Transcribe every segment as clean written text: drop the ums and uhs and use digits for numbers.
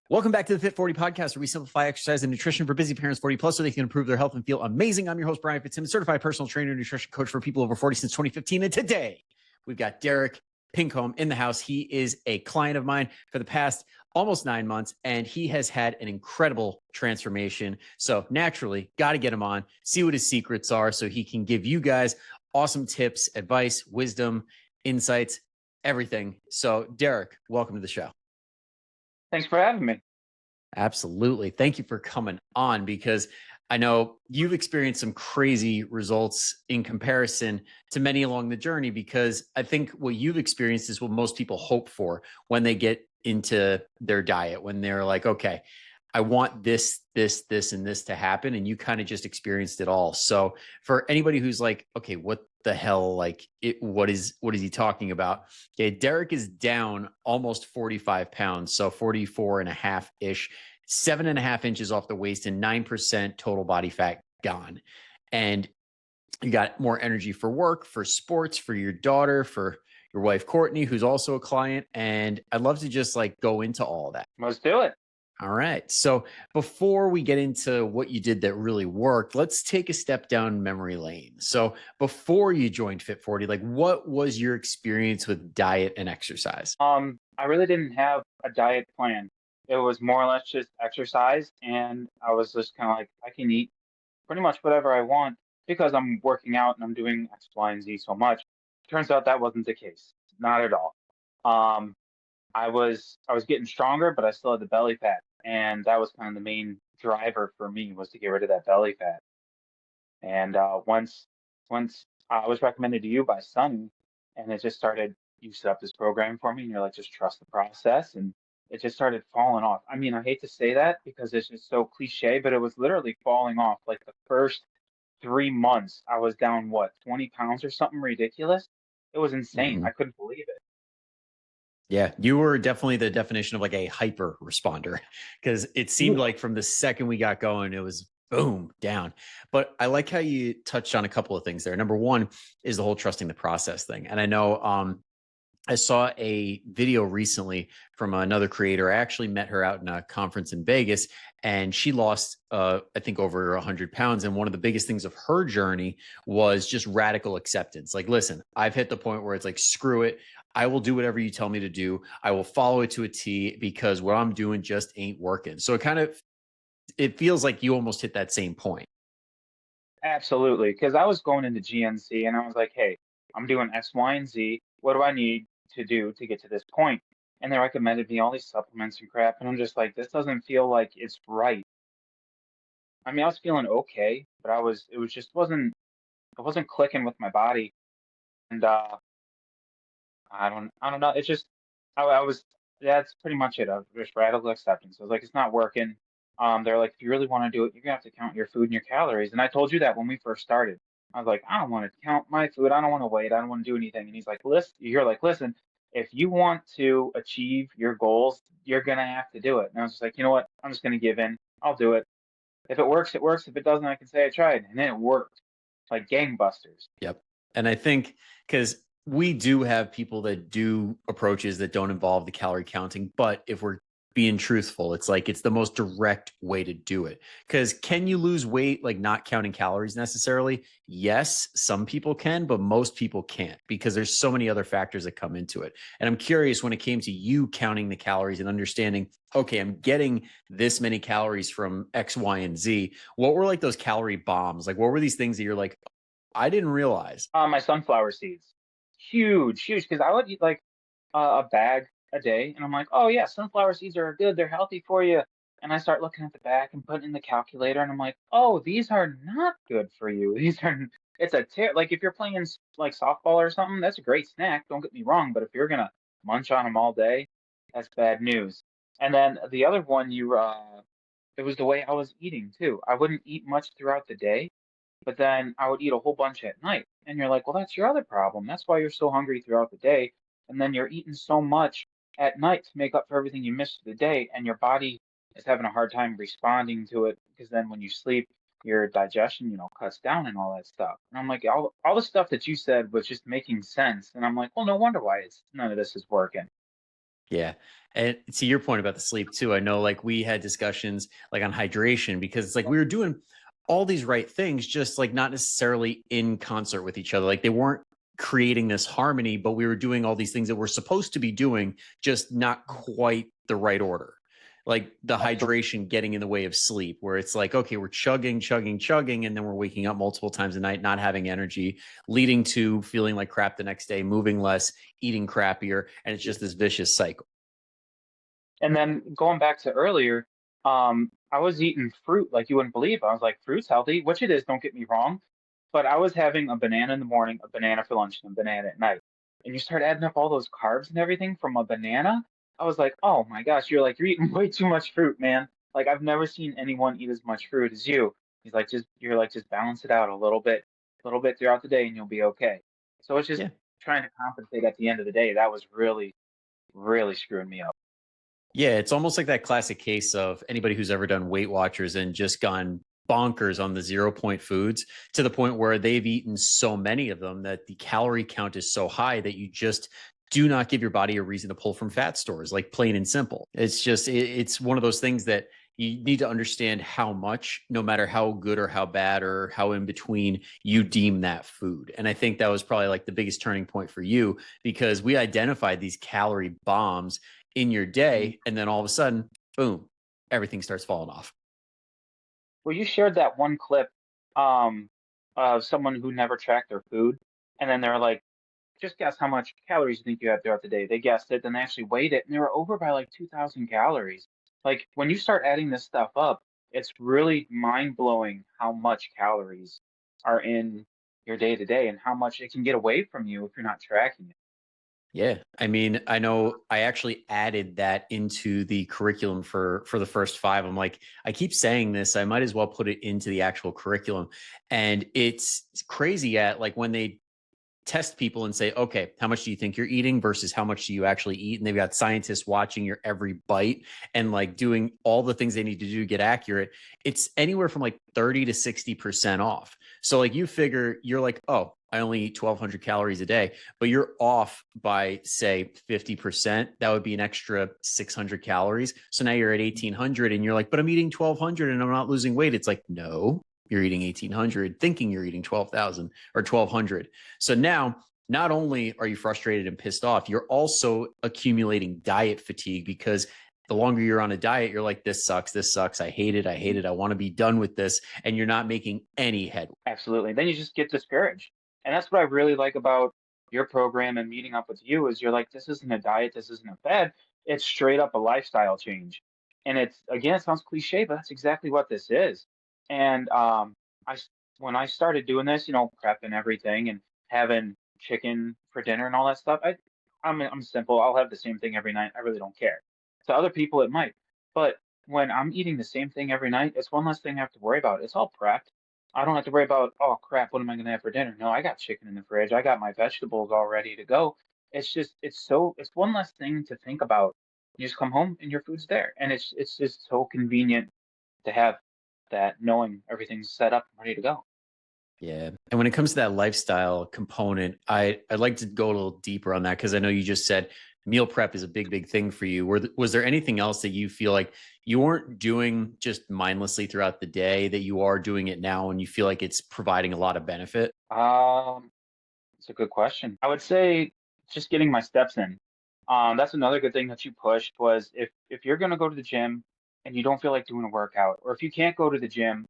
Welcome back to the FIT40 Podcast, where we simplify exercise and nutrition for busy parents 40 plus so they can improve their health and feel amazing. I'm your host, Brian Fitzsimmons, certified personal trainer and nutrition coach for people over 40 since 2015. And today we've got Derek Pincombe in the house. He is a client of mine for the past almost 9 months, and he has had an incredible transformation. So naturally, got to get him on, see what his secrets are so he can give you guys awesome tips, advice, wisdom, insights, everything. So Derek, welcome to the show. Thanks for having me. Absolutely. Thank you for coming on, because I know you've experienced some crazy results in comparison to many along the journey, because I think what you've experienced is what most people hope for when they get into their diet, when they're like, okay, I want this, and this to happen. And you kind of just experienced it all. So for anybody who's like, okay, what the hell, what is he talking about? Okay, Derek is down almost 45 pounds. So 44 and a half ish, 7.5 inches off the waist and 9% total body fat gone. And you got more energy for work, for sports, for your daughter, for your wife, Courtney, who's also a client. And I'd love to just go into all that. Let's do it. All right. So before we get into what you did that really worked, let's take a step down memory lane. So before you joined FIT40, what was your experience with diet and exercise? I really didn't have a diet plan. It was more or less just exercise, and I was just kind of like, I can eat pretty much whatever I want because I'm working out and I'm doing X, Y, and Z so much. Turns out that wasn't the case. Not at all. I was getting stronger, but I still had the belly fat, and that was kind of the main driver for me, was to get rid of that belly fat. And once I was recommended to you by Sunny, and it just started, you set up this program for me, and you're like, just trust the process, and it just started falling off. I mean, I hate to say that because it's just so cliche, but it was literally falling off. Like the first 3 months, I was down 20 pounds or something ridiculous. It was insane. I couldn't believe it. Yeah, you were definitely the definition of a hyper responder, because it seemed like from the second we got going, it was boom, down. But I like how you touched on a couple of things there. Number one is the whole trusting the process thing. And I know I saw a video recently from another creator. I actually met her out in a conference in Vegas, and she lost, I think, over 100 pounds. And one of the biggest things of her journey was just radical acceptance. Listen, I've hit the point where it's screw it. I will do whatever you tell me to do. I will follow it to a T, because what I'm doing just ain't working. So it feels like you almost hit that same point. Absolutely. Because I was going into GNC and I was like, hey, I'm doing X, Y, and Z. What do I need to do to get to this point? And they recommended me all these supplements and crap. And I'm just like, this doesn't feel like it's right. I mean, I was feeling okay, but it wasn't clicking with my body. And I don't know. It's just, I was, that's pretty much it. I was just radical acceptance. I was like, it's not working. They're like, if you really want to do it, you're gonna have to count your food and your calories. And I told you that when we first started. I was like, I don't want to count my food. I don't want to wait. I don't want to do anything. And he's like, listen, you're like, listen, if you want to achieve your goals, you're gonna have to do it. And I was just like, you know what? I'm just gonna give in. I'll do it. If it works, it works. If it doesn't, I can say I tried. And then it worked like gangbusters. Yep. And I think because we do have people that do approaches that don't involve the calorie counting, but if we're being truthful, it's the most direct way to do it. Because can you lose weight not counting calories necessarily? Yes, some people can, but most people can't, because there's so many other factors that come into it. And I'm curious, when it came to you counting the calories and understanding, okay, I'm getting this many calories from X, Y, and Z. What were those calorie bombs? What were these things that you're like, I didn't realize? My sunflower seeds, huge, huge. Because I would eat a bag a day, and I'm like, oh yeah, sunflower seeds are good. They're healthy for you. And I start looking at the back and putting in the calculator, and I'm like, oh, these are not good for you. These are, it's like if you're playing softball or something, that's a great snack. Don't get me wrong, but if you're gonna munch on them all day, that's bad news. And then the other one, it was the way I was eating too. I wouldn't eat much throughout the day, but then I would eat a whole bunch at night. And you're like, well, that's your other problem. That's why you're so hungry throughout the day. And then you're eating so much at night to make up for everything you missed for the day. And your body is having a hard time responding to it, because then when you sleep, your digestion, cuts down and all that stuff. And I'm like, all the stuff that you said was just making sense. And I'm like, well, no wonder why none of this is working. Yeah. And to your point about the sleep too, I know like we had discussions like on hydration because it's like we were doing all these right things, just like not necessarily in concert with each other. Like they weren't creating this harmony, but we were doing all these things that we're supposed to be doing, just not quite the right order. Like the Absolutely. hydration getting in the way of sleep, where it's like, okay, we're chugging, chugging, chugging, and then we're waking up multiple times a night, not having energy, leading to feeling like crap the next day, moving less, eating crappier. And it's just this vicious cycle. And then going back to earlier, I was eating fruit like you wouldn't believe. I was like, fruit's healthy, which it is, don't get me wrong. But I was having a banana in the morning, a banana for lunch, and a banana at night. And you start adding up all those carbs and everything from a banana. I was like, oh my gosh, you're eating way too much fruit, man. Like I've never seen anyone eat as much fruit as you. He's like, just balance it out a little bit throughout the day, and you'll be okay. So it's just Yeah. trying to compensate at the end of the day. That was really, really screwing me up. Yeah, it's almost like that classic case of anybody who's ever done Weight Watchers and just gone bonkers on the 0 point foods to the point where they've eaten so many of them that the calorie count is so high that you just do not give your body a reason to pull from fat stores, like plain and simple. It's just, it's one of those things that you need to understand how much, no matter how good or how bad or how in between you deem that food. And I think that was probably like the biggest turning point for you because we identified these calorie bombs in your Mhm. day, and then all of a sudden, boom, everything starts falling off. Well, you shared that one clip um, of someone who never tracked their food, and then they're like, "Just guess how much calories you think you had throughout the day." They guessed it, then they actually weighed it, and they were over by like 2,000 calories. Like when you start adding this stuff up, it's really mind blowing how much calories are in your day to day, and how much it can get away from you if you're not tracking it. Yeah. I mean, I know I actually added that into the curriculum for the first five. I'm like, I keep saying this, I might as well put it into the actual curriculum. And it's crazy at like when they test people and say, okay, how much do you think you're eating versus how much do you actually eat? And they've got scientists watching your every bite and like doing all the things they need to do to get accurate. It's anywhere from like 30 to 60% off. So like you figure you're like, oh, I only eat 1,200 calories a day, but you're off by say 50%. That would be an extra 600 calories. So now you're at 1,800 and you're like, but I'm eating 1,200 and I'm not losing weight. It's like, no, you're eating 1,800, thinking you're eating 12,000 or 1,200. So now, not only are you frustrated and pissed off, you're also accumulating diet fatigue because the longer you're on a diet, you're like, this sucks. This sucks. I hate it. I hate it. I want to be done with this. And you're not making any headway. Absolutely. Then you just get discouraged. And that's what I really like about your program and meeting up with you is you're like, this isn't a diet, this isn't a fad. It's straight up a lifestyle change. And it's again, it sounds cliche, but that's exactly what this is. And when I started doing this, prepping everything and having chicken for dinner and all that stuff, I'm simple. I'll have the same thing every night. I really don't care. To other people, it might, but when I'm eating the same thing every night, it's one less thing I have to worry about. It's all prepped. I don't have to worry about, oh crap, what am I going to have for dinner? No, I got chicken in the fridge. I got my vegetables all ready to go. It's one less thing to think about. You just come home and your food's there. And it's just so convenient to have that knowing everything's set up and ready to go. Yeah. And when it comes to that lifestyle component, I'd like to go a little deeper on that because I know you just said meal prep is a big, big thing for you. Was there anything else that you feel like you weren't doing just mindlessly throughout the day that you are doing it now and you feel like it's providing a lot of benefit? It's a good question. I would say just getting my steps in. That's another good thing that you pushed was if you're gonna go to the gym and you don't feel like doing a workout, or if you can't go to the gym,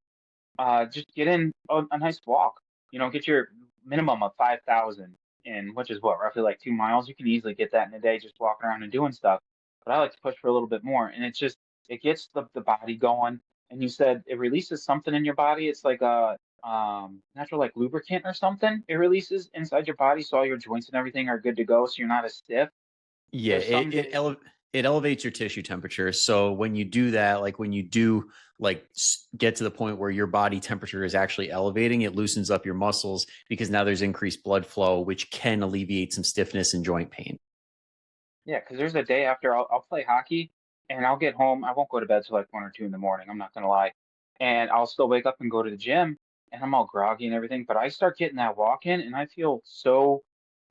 just get in a nice walk. Get your minimum of 5,000 in, which is what, roughly like 2 miles. You can easily get that in a day just walking around and doing stuff. But I like to push for a little bit more. And it gets the body going. And you said it releases something in your body. It's like a natural like lubricant or something. It releases inside your body so all your joints and everything are good to go so you're not as stiff. Yeah, There's some days. it elevates your tissue temperature. So when you do that, like when you do like get to the point where your body temperature is actually elevating, it loosens up your muscles because now there's increased blood flow, which can alleviate some stiffness and joint pain. Yeah, because there's a day after I'll play hockey and I'll get home. I won't go to bed till like 1 or 2 in the morning. I'm not gonna lie, and I'll still wake up and go to the gym, and I'm all groggy and everything. But I start getting that walk in, and I feel so.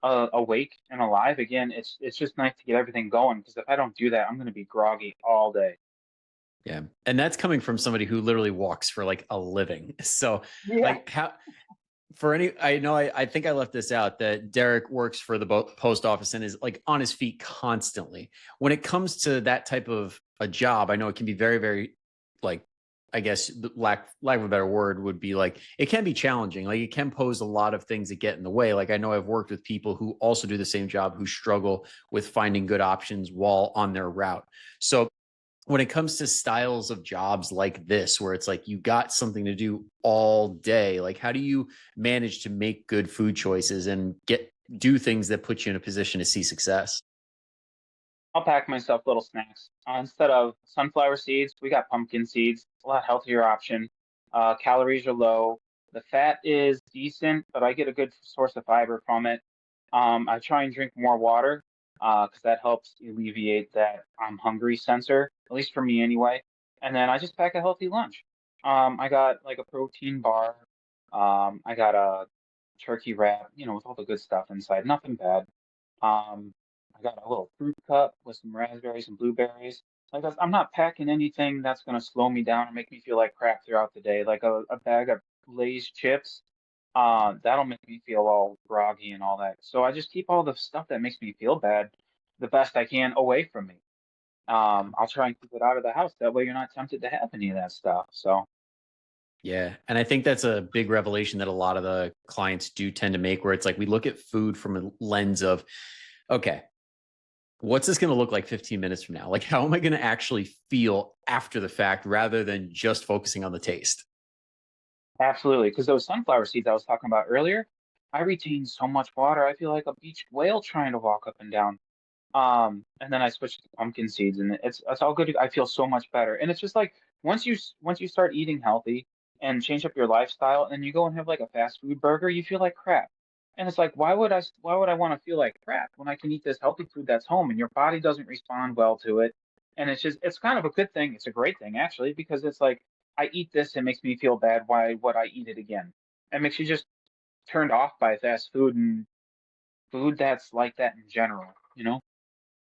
awake and alive again. It's just nice to get everything going, because if I don't do that, I'm going to be groggy all day. Yeah. And that's coming from somebody who literally walks for like a living. So Yeah. like how for any I know I think I left this out that Derek works for the post office and is like on his feet constantly. When it comes to that type of a job, I know it can be very, very like I guess lack of a better word would be like it can be challenging. Like it can pose a lot of things that get in the way. Like I know I've worked with people who also do the same job who struggle with finding good options while on their route. So when it comes to styles of jobs like this, where it's like you got something to do all day, like how do you manage to make good food choices and do things that put you in a position to see success? I'll pack myself little snacks. Instead of sunflower seeds, we got pumpkin seeds, a lot healthier option. Calories are low. The fat is decent, but I get a good source of fiber from it. I try and drink more water because that helps alleviate that I'm hungry sensor, at least for me anyway. And then I just pack a healthy lunch. I got like a protein bar. I got a turkey wrap, with all the good stuff inside. Nothing bad. Um, I got a little fruit cup with some raspberries and blueberries. Like I'm not packing anything that's gonna slow me down or make me feel like crap throughout the day. Like a bag of Lay's chips, that'll make me feel all groggy and all that. So I just keep all the stuff that makes me feel bad the best I can away from me. I'll try and keep it out of the house. That way you're not tempted to have any of that stuff. So Yeah. And I think that's a big revelation that a lot of the clients do tend to make, where it's like we look at food from a lens of, okay, what's this going to look like 15 minutes from now? Like, how am I going to actually feel after the fact rather than just focusing on the taste? absolutely, because those sunflower seeds I was talking about earlier, I retain so much water. I feel like a beached whale trying to walk up and down. And then I switched to pumpkin seeds, and it's all good. I feel so much better. And it's just like once you start eating healthy and change up your lifestyle, and you go and have like a fast food burger, you feel like crap. And it's like, why would I want to feel like crap when I can eat this healthy food that's home and your body doesn't respond well to it? And it's kind of a good thing. It's a great thing actually, because it's like I eat this, it makes me feel bad. Why would I eat it again? It makes you just turned off by fast food and food that's like that in general.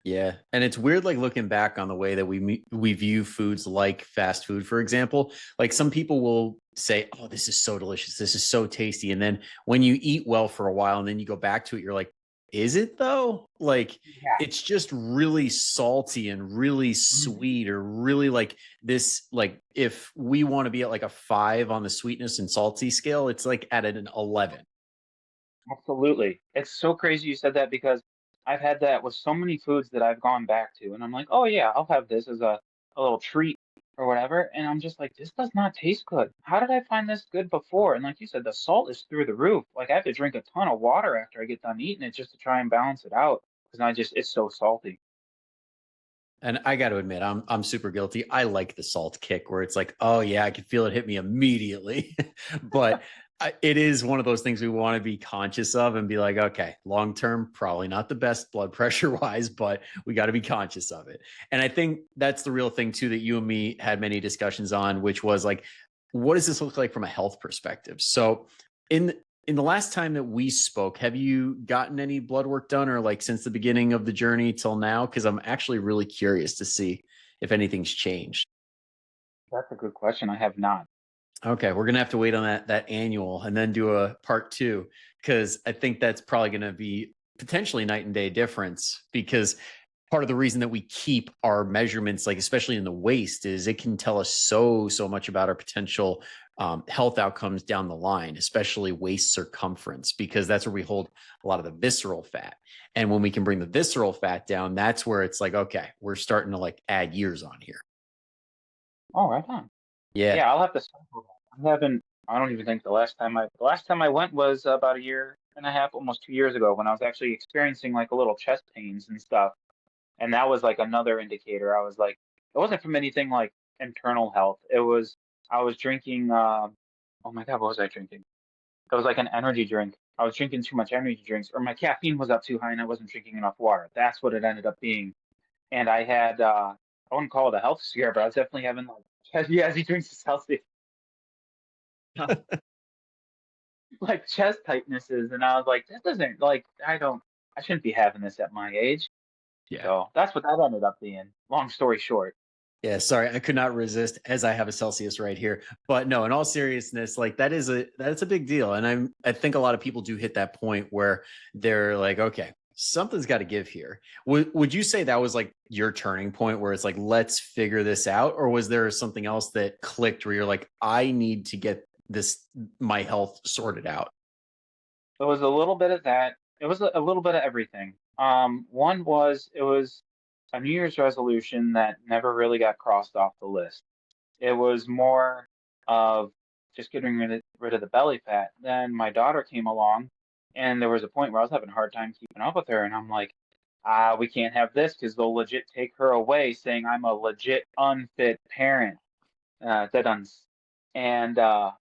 Yeah, and it's weird, like looking back on the way that we view foods like fast food, for example. Like some people will say, "Oh, this is so delicious. This is so tasty," and then when you eat well for a while, and then you go back to it, you're like, "Is it though?" Like Yeah. it's just really salty and really Mhm. sweet, or really like this. Like if we want to be at like a 5 on the sweetness and salty scale, it's like at an 11. Absolutely. It's so crazy you said that, because I've had that with so many foods that I've gone back to, and I'm like, oh yeah, I'll have this as a little treat or whatever. And I'm just like, this does not taste good. How did I find this good before? And like you said, the salt is through the roof. Like I have to drink a ton of water after I get done eating it just to try and balance it out, because it's so salty. And I got to admit, I'm super guilty. I like the salt kick where it's like, oh yeah, I can feel it hit me immediately. But it is one of those things we want to be conscious of and be like, okay, long term, probably not the best blood pressure wise, but we got to be conscious of it. And I think that's the real thing too that you and me had many discussions on, which was like, what does this look like from a health perspective? So in in the last time that we spoke, have you gotten any blood work done or like since the beginning of the journey till now? Because I'm actually really curious to see if anything's changed. That's a good question. I have not. Okay, we're gonna have to wait on that annual and then do a part two because I think that's probably gonna be potentially night and day difference because part of the reason that we keep our measurements, like especially in the waist, is it can tell us so much about our potential health outcomes down the line, especially waist circumference, because that's where we hold a lot of the visceral fat. And when we can bring the visceral fat down, that's where it's like, okay, we're starting to like add years on here. Oh, right on. Yeah. Yeah, I'll have to sample that. I haven't. I don't even think the last time I went was about a year and a half, almost 2 years ago, when I was actually experiencing like a little chest pains and stuff. And that was like another indicator. I was like, it wasn't from anything like internal health. I was drinking. Oh my God, what was I drinking? It was like an energy drink. I was drinking too much energy drinks, or my caffeine was up too high, and I wasn't drinking enough water. That's what it ended up being. And I had. I wouldn't call it a health scare, but I was definitely having like, yeah, he drinks is healthy. like chest tightnesses, and I was like, that doesn't like I shouldn't be having this at my age. Yeah. So that's what that ended up being. Long story short. Yeah, sorry, I could not resist as I have a Celsius right here. But no, in all seriousness, like that's a big deal. And I think a lot of people do hit that point where they're like, okay, something's got to give here. Would you say that was like your turning point where it's like, let's figure this out? Or was there something else that clicked where you're like, I need to get this my health sorted out? It was a little bit of that. It was a little bit of everything. One was it was a New Year's resolution that never really got crossed off the list. It was more of just getting rid of the belly fat. Then my daughter came along, and there was a point where I was having a hard time keeping up with her, and I'm like, we can't have this because they'll legit take her away, saying I'm a legit unfit parent. And I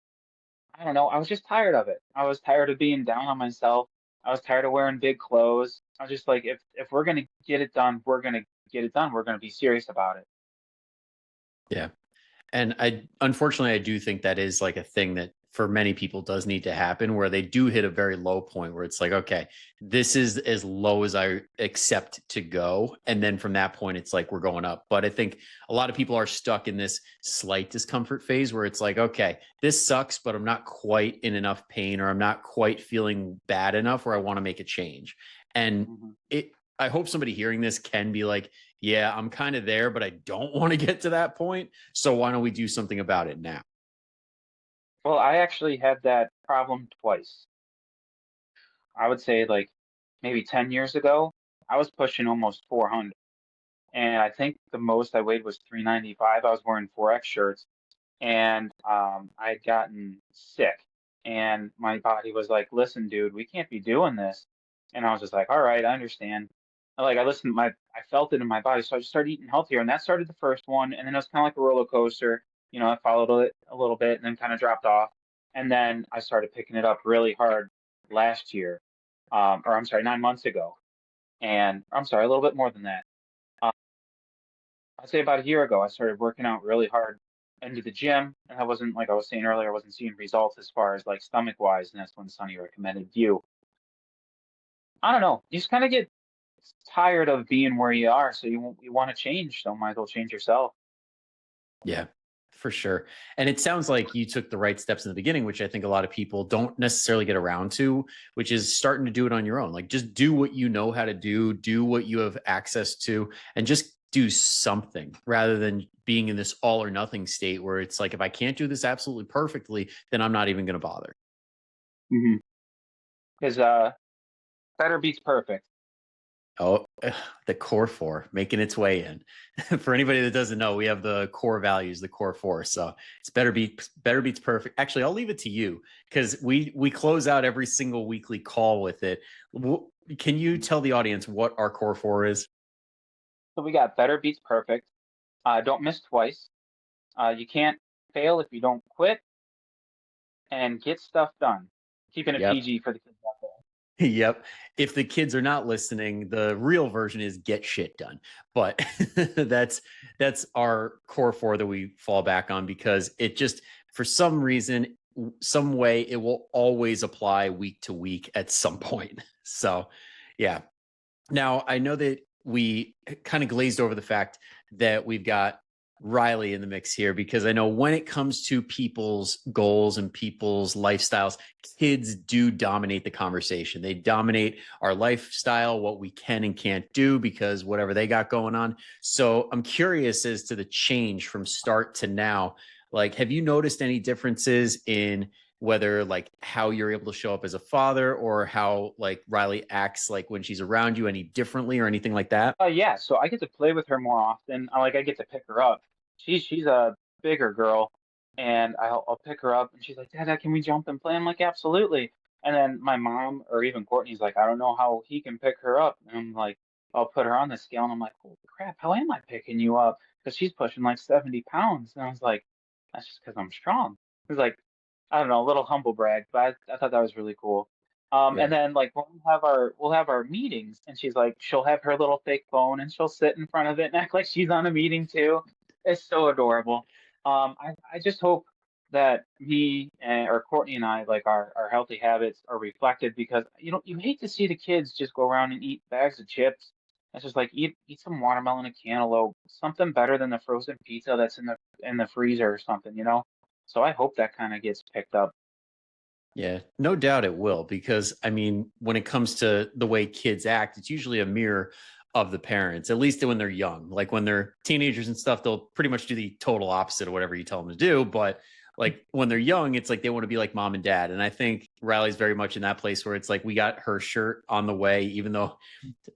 don't know. I was just tired of it. I was tired of being down on myself. I was tired of wearing big clothes. I was just like, if we're gonna get it done, we're gonna get it done. We're gonna be serious about it. Yeah. And unfortunately, I do think that is like a thing that for many people does need to happen where they do hit a very low point where it's like, okay, this is as low as I accept to go. And then from that point, it's like we're going up. But I think a lot of people are stuck in this slight discomfort phase where it's like, okay, this sucks, but I'm not quite in enough pain or I'm not quite feeling bad enough where I want to make a change. And Hmm. I hope somebody hearing this can be like, yeah, I'm kind of there, but I don't want to get to that point. So why don't we do something about it now? Well, I actually had that problem twice. I would say like maybe 10 years ago, I was pushing almost 400. And I think the most I weighed was 395. I was wearing 4X shirts, and I had gotten sick. And my body was like, listen, dude, we can't be doing this. And I was just like, all right, I understand. Like I listened, I felt it in my body. So I just started eating healthier. And that started the first one. And then it was kind of like a roller coaster. I followed it a little bit and then kind of dropped off. And then I started picking it up really hard last year, or I'm sorry, 9 months ago. And I'm sorry, a little bit more than that. Um, I'd say about a year ago, I started working out really hard into the gym. And I wasn't, like I was saying earlier, I wasn't seeing results as far as like stomach wise. And that's when Sonny recommended you. I don't know. You just kind of get tired of being where you are. So you want to change. So might as well change yourself. Yeah, for sure. And it sounds like you took the right steps in the beginning, which I think a lot of people don't necessarily get around to, which is starting to do it on your own. Like just do what you know how to do what you have access to, and just do something rather than being in this all or nothing state where it's like, if I can't do this absolutely perfectly, then I'm not even going to bother. Because better beats perfect. Oh, the core four making its way in. For anybody that doesn't know, we have the core values, the core four. So it's better beats perfect. Actually, I'll leave it to you because we close out every single weekly call with it. Can you tell the audience what our core four is? So we got better beats perfect. Don't miss twice. You can't fail if you don't quit, and get stuff done. Keeping it Yep. PG for the kids out there. Yep. If the kids are not listening, the real version is get shit done. But that's our core four that we fall back on because it just for some reason, some way it will always apply week to week at some point. So yeah. Now I know that we kind of glazed over the fact that we've got Riley in the mix here because I know when it comes to people's goals and people's lifestyles, kids do dominate the conversation. They dominate our lifestyle, what we can and can't do because whatever they got going on. So I'm curious as to the change from start to now. Like, have you noticed any differences in whether like how you're able to show up as a father or how like Riley acts like when she's around you any differently or anything like that? Yeah, so I get to play with her more often. I get to pick her up. She's a bigger girl, and I'll pick her up, and she's like, "Dad, can we jump and play?" I'm like, "Absolutely." And then my mom or even Courtney's like, "I don't know how he can pick her up." And I'm like, I'll put her on the scale, and I'm like, "Holy crap, how am I picking you up?" Because she's pushing like 70 pounds, and I was like, "That's just because I'm strong." It was like, I don't know, a little humble brag, but I thought that was really cool. And Yeah. then like when we'll have our meetings, and she's like, she'll have her little fake phone, and she'll sit in front of it and act like she's on a meeting too. It's so adorable. I just hope. that me or Courtney and I, like our healthy habits are reflected, because you hate to see the kids just go around and eat bags of chips. It's just like eat some watermelon and cantaloupe, something better than the frozen pizza that's in the freezer or something. So I hope that kind of gets picked up. Yeah, no doubt it will, because I mean, when it comes to the way kids act, it's usually a mirror of the parents, at least when they're young. Like when they're teenagers and stuff, they'll pretty much do the total opposite of whatever you tell them to do. But like when they're young, it's like they want to be like mom and dad. And I think Riley's very much in that place where it's like we got her shirt on the way, even though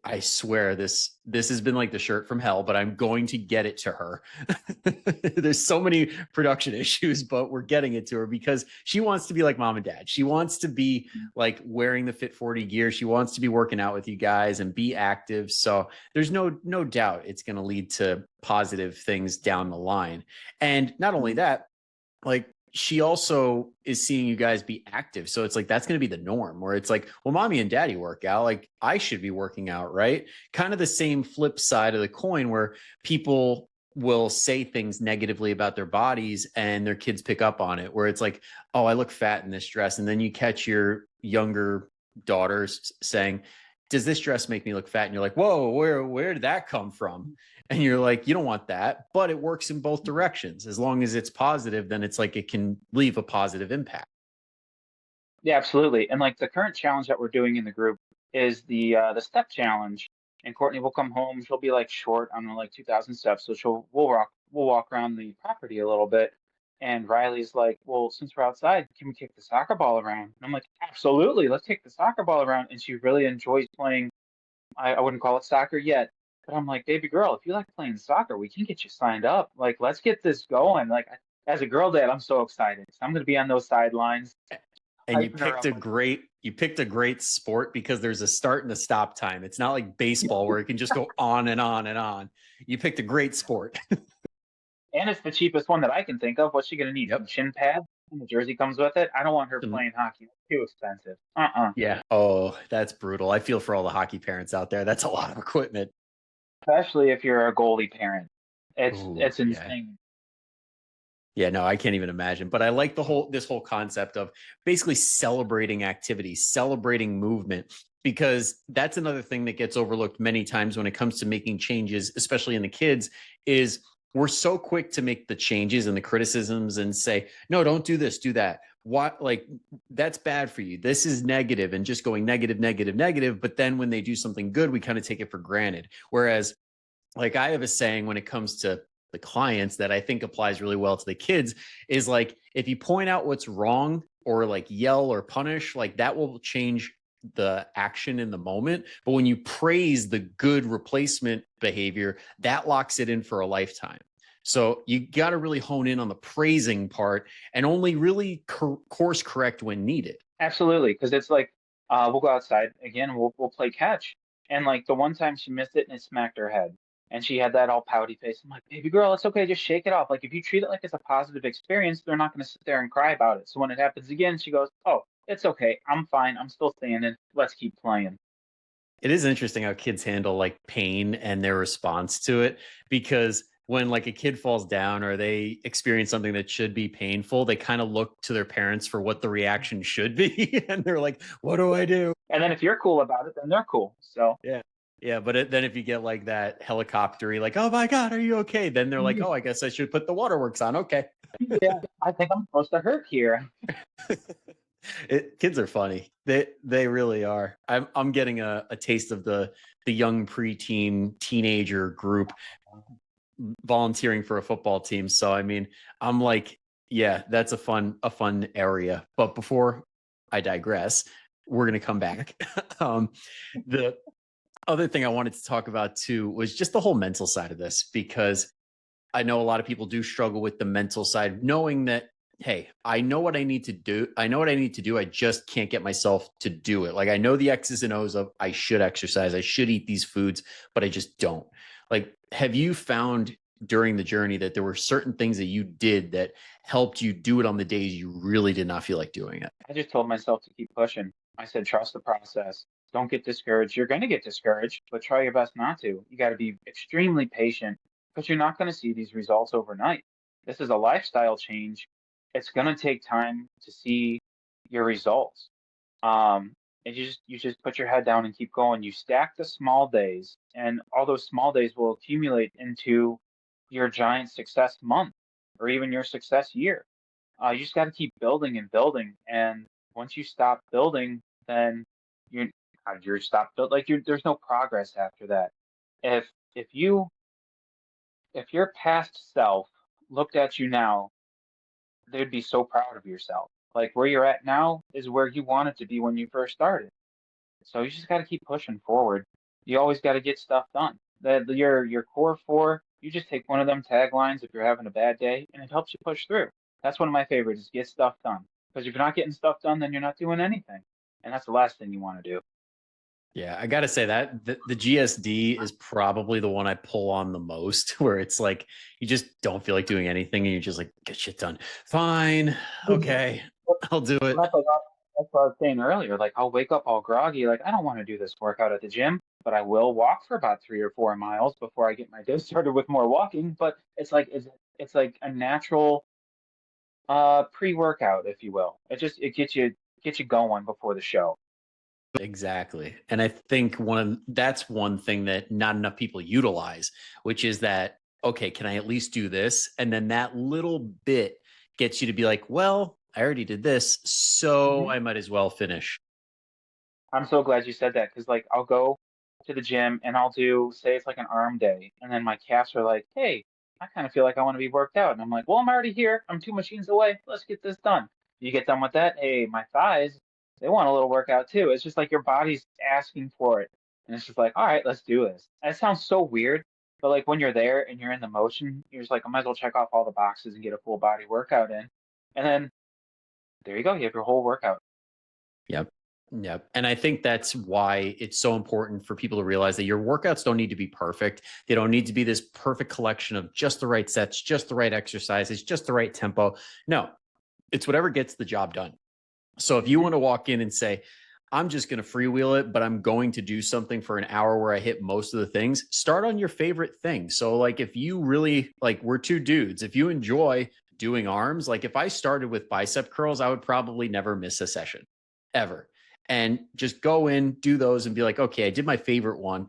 I swear this has been like the shirt from hell, but I'm going to get it to her. There's so many production issues, but we're getting it to her because she wants to be like mom and dad. She wants to be like wearing the FIT40 gear. She wants to be working out with you guys and be active. So there's no doubt it's going to lead to positive things down the line. And not only that, like she also is seeing you guys be active. So it's like that's going to be the norm, where it's like, well, mommy and daddy work out, like I should be working out, right? Kind of the same flip side of the coin, where people will say things negatively about their bodies and their kids pick up on it, where it's like, oh, I look fat in this dress. And then you catch your younger daughters saying, does this dress make me look fat? And you're like, whoa, where did that come from? And you're like, you don't want that, but it works in both directions. As long as it's positive, then it's like it can leave a positive impact. Yeah, absolutely. And like the current challenge that we're doing in the group is the step challenge. And Courtney will come home. She'll be like short on like 2,000 steps, so we'll walk around the property a little bit. And Riley's like, "Well, since we're outside, can we kick the soccer ball around?" And I'm like, "Absolutely, let's kick the soccer ball around." And she really enjoys playing. I wouldn't call it soccer yet, but I'm like, "Baby girl, if you like playing soccer, we can get you signed up. Like, let's get this going." Like, as a girl dad, I'm so excited. So I'm going to be on those sidelines And hyping her up. you picked a great sport because there's a start and a stop time. It's not like baseball where it can just go on and on and on. You picked a great sport. And it's the cheapest one that I can think of. What's she gonna need? Some Yep. shin pads? And the jersey comes with it. I don't want her playing hockey. It's too expensive. Yeah. Oh, that's brutal. I feel for all the hockey parents out there. That's a lot of equipment. Especially if you're a goalie parent. It's Oh, it's yeah. insane. Yeah, no, I can't even imagine. But I like this whole concept of basically celebrating activity, celebrating movement, because that's another thing that gets overlooked many times when it comes to making changes, especially in the kids, is we're so quick to make the changes and the criticisms and say, no, don't do this, do that. What, like, that's bad for you. This is negative, and just going negative, negative, negative. But then when they do something good, we kind of take it for granted. Whereas, like, I have a saying when it comes to the clients that I think applies really well to the kids, is like, if you point out what's wrong or like yell or punish, like that will change the action in the moment. But when you praise the good replacement behavior, that locks it in for a lifetime. So you got to really hone in on the praising part and only really course correct when needed. Absolutely, because it's like we'll go outside again. We'll play catch. And like the one time she missed it and it smacked her head, and she had that all pouty face. I'm like, baby girl, it's okay. Just shake it off. Like if you treat it like it's a positive experience, they're not going to sit there and cry about it. So when it happens again, she goes, "Oh, it's okay. I'm fine. I'm still standing. Let's keep playing." It is interesting how kids handle like pain and their response to it, because when like a kid falls down or they experience something that should be painful, they kind of look to their parents for what the reaction should be. And they're like, what do I do? And then if you're cool about it, then they're cool. So Yeah. Yeah. But then if you get like that helicoptery, like, oh my God, are you okay? Then they're like, oh, I guess I should put the waterworks on. Okay. yeah, I think I'm supposed to hurt here. Kids are funny. They really are. I'm getting a taste of the young preteen teenager group volunteering for a football team. So I mean, I'm like, yeah, that's a fun area. But before I digress, we're gonna come back. The other thing I wanted to talk about too was just the whole mental side of this, because I know a lot of people do struggle with the mental side, knowing that, hey, I know what I need to do. I know what I need to do. I just can't get myself to do it. Like I know the X's and O's of I should exercise, I should eat these foods, but I just don't. Like, have you found during the journey that there were certain things that you did that helped you do it on the days you really did not feel like doing it? I just told myself to keep pushing. I said, trust the process. Don't get discouraged. You're going to get discouraged, but try your best not to. You got to be extremely patient because you're not going to see these results overnight. This is a lifestyle change. it's going to take time to see your results. And you just put your head down and keep going. You stack the small days, and all those small days will accumulate into your giant success month or even your success year. You just got to keep building and building. And once you stop building, then you're you're stopped build like you there's no progress after that. If if you if your past self looked at you now, they'd be so proud of yourself. Like where you're at now is where you wanted to be when you first started. So you just got to keep pushing forward. You always got to get stuff done. Your core four, you just take one of them taglines if you're having a bad day, and it helps you push through. That's one of my favorites: is get stuff done. Because if you're not getting stuff done, then you're not doing anything, and that's the last thing you want to do. Yeah, I got to say that the GSD is probably the one I pull on the most, where it's like you just don't feel like doing anything and you're just like, get shit done. Fine. Okay. I'll do it. That's what I was saying earlier. Like I'll wake up all groggy, like I don't want to do this workout at the gym, but I will walk for about 3 or 4 miles before I get my day started with more walking. But it's like a natural pre-workout, if you will. It gets you going before the show. Exactly. And I think that's one thing that not enough people utilize, which is that, okay, can I at least do this? And then that little bit gets you to be like, well, I already did this, so Mhm. I might as well finish. I'm so glad you said that because like I'll go to the gym and I'll do say it's like an arm day, and then my calves are like, hey, I kind of feel like I want to be worked out, and I'm like, well, I'm already here. I'm 2 machines away. Let's get this done. You get done with that, hey, my thighs, they want a little workout too. It's just like your body's asking for it, and it's just like, all right, let's do this. That sounds so weird, but like when you're there and you're in the motion, you're just like, I might as well check off all the boxes and get a full body workout in, and then there you go. You have your whole workout. Yep. Yep. And I think that's why it's so important for people to realize that your workouts don't need to be perfect. They don't need to be this perfect collection of just the right sets, just the right exercises, just the right tempo. No, it's whatever gets the job done. So if you Mhm. want to walk in and say, I'm just going to freewheel it, but I'm going to do something for an hour where I hit most of the things, start on your favorite thing. So like if you really like, we're two dudes, if you enjoy doing arms, like if I started with bicep curls, I would probably never miss a session ever. And just go in, do those and be like, okay, I did my favorite one,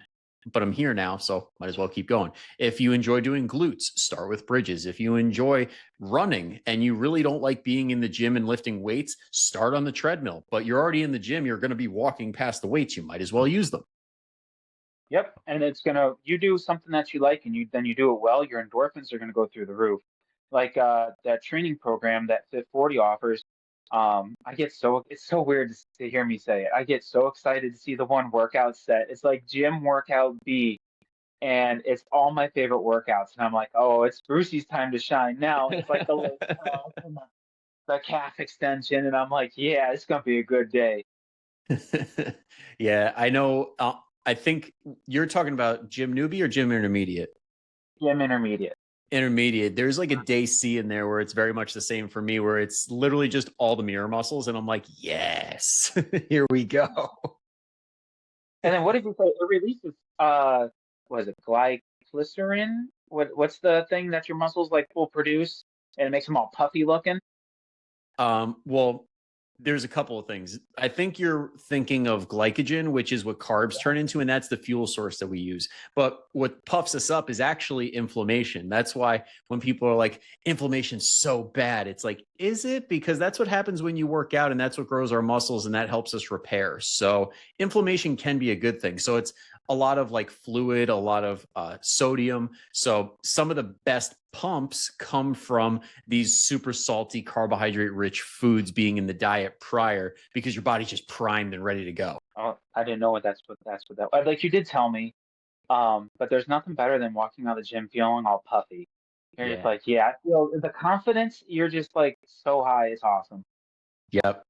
but I'm here now. So might as well keep going. If you enjoy doing glutes, start with bridges. If you enjoy running and you really don't like being in the gym and lifting weights, start on the treadmill. But you're already in the gym, you're going to be walking past the weights. You might as well use them. Yep, and it's gonna you do something that you like and you do it well, your endorphins are gonna go through the roof. Like that training program that FIT40 offers, I get so it's so weird to hear me say it. I get so excited to see the one workout set. It's like gym workout B, and it's all my favorite workouts. And I'm like, oh, it's Brucey's time to shine now. It's like the leg press and the calf extension, and I'm like, yeah, it's gonna be a good day. Yeah, I know. I think you're talking about gym newbie or gym intermediate. Gym intermediate. Intermediate. There's like a day C in there where it's very much the same for me, where it's literally just all the mirror muscles. And I'm like, yes, here we go. And then what did you say? It releases what is it, glycerin? What's the thing that your muscles like will produce and it makes them all puffy looking? Well, there's a couple of things. I think you're thinking of glycogen, which is what carbs turn into, and that's the fuel source that we use. But what puffs us up is actually inflammation. That's why when people are like, inflammation's so bad, it's like, is it? Because that's what happens when you work out, and that's what grows our muscles, and that helps us repair. So inflammation can be a good thing. So it's a lot of like fluid, a lot of sodium. So some of the best pumps come from these super salty, carbohydrate rich foods being in the diet prior because your body's just primed and ready to go. Oh, I didn't know what that's what that like you did tell me. But there's nothing better than walking out of the gym feeling all puffy. You're just Yeah. like, yeah, I feel the confidence, you're just like so high, it's awesome. Yep.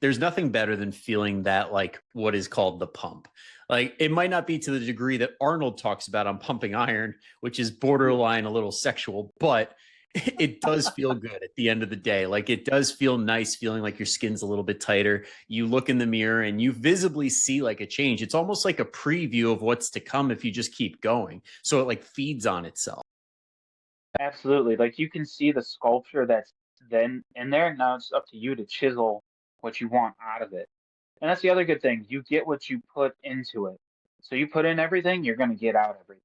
There's nothing better than feeling that like what is called the pump. Like it might not be to the degree that Arnold talks about on pumping iron, which is borderline a little sexual, but it does feel good at the end of the day. Like it does feel nice feeling like your skin's a little bit tighter. You look in the mirror and you visibly see like a change. It's almost like a preview of what's to come if you just keep going. So it like feeds on itself. Absolutely. Like you can see the sculpture that's then in there. Now it's up to you to chisel what you want out of it. And that's the other good thing. You get what you put into it. So you put in everything, you're going to get out everything.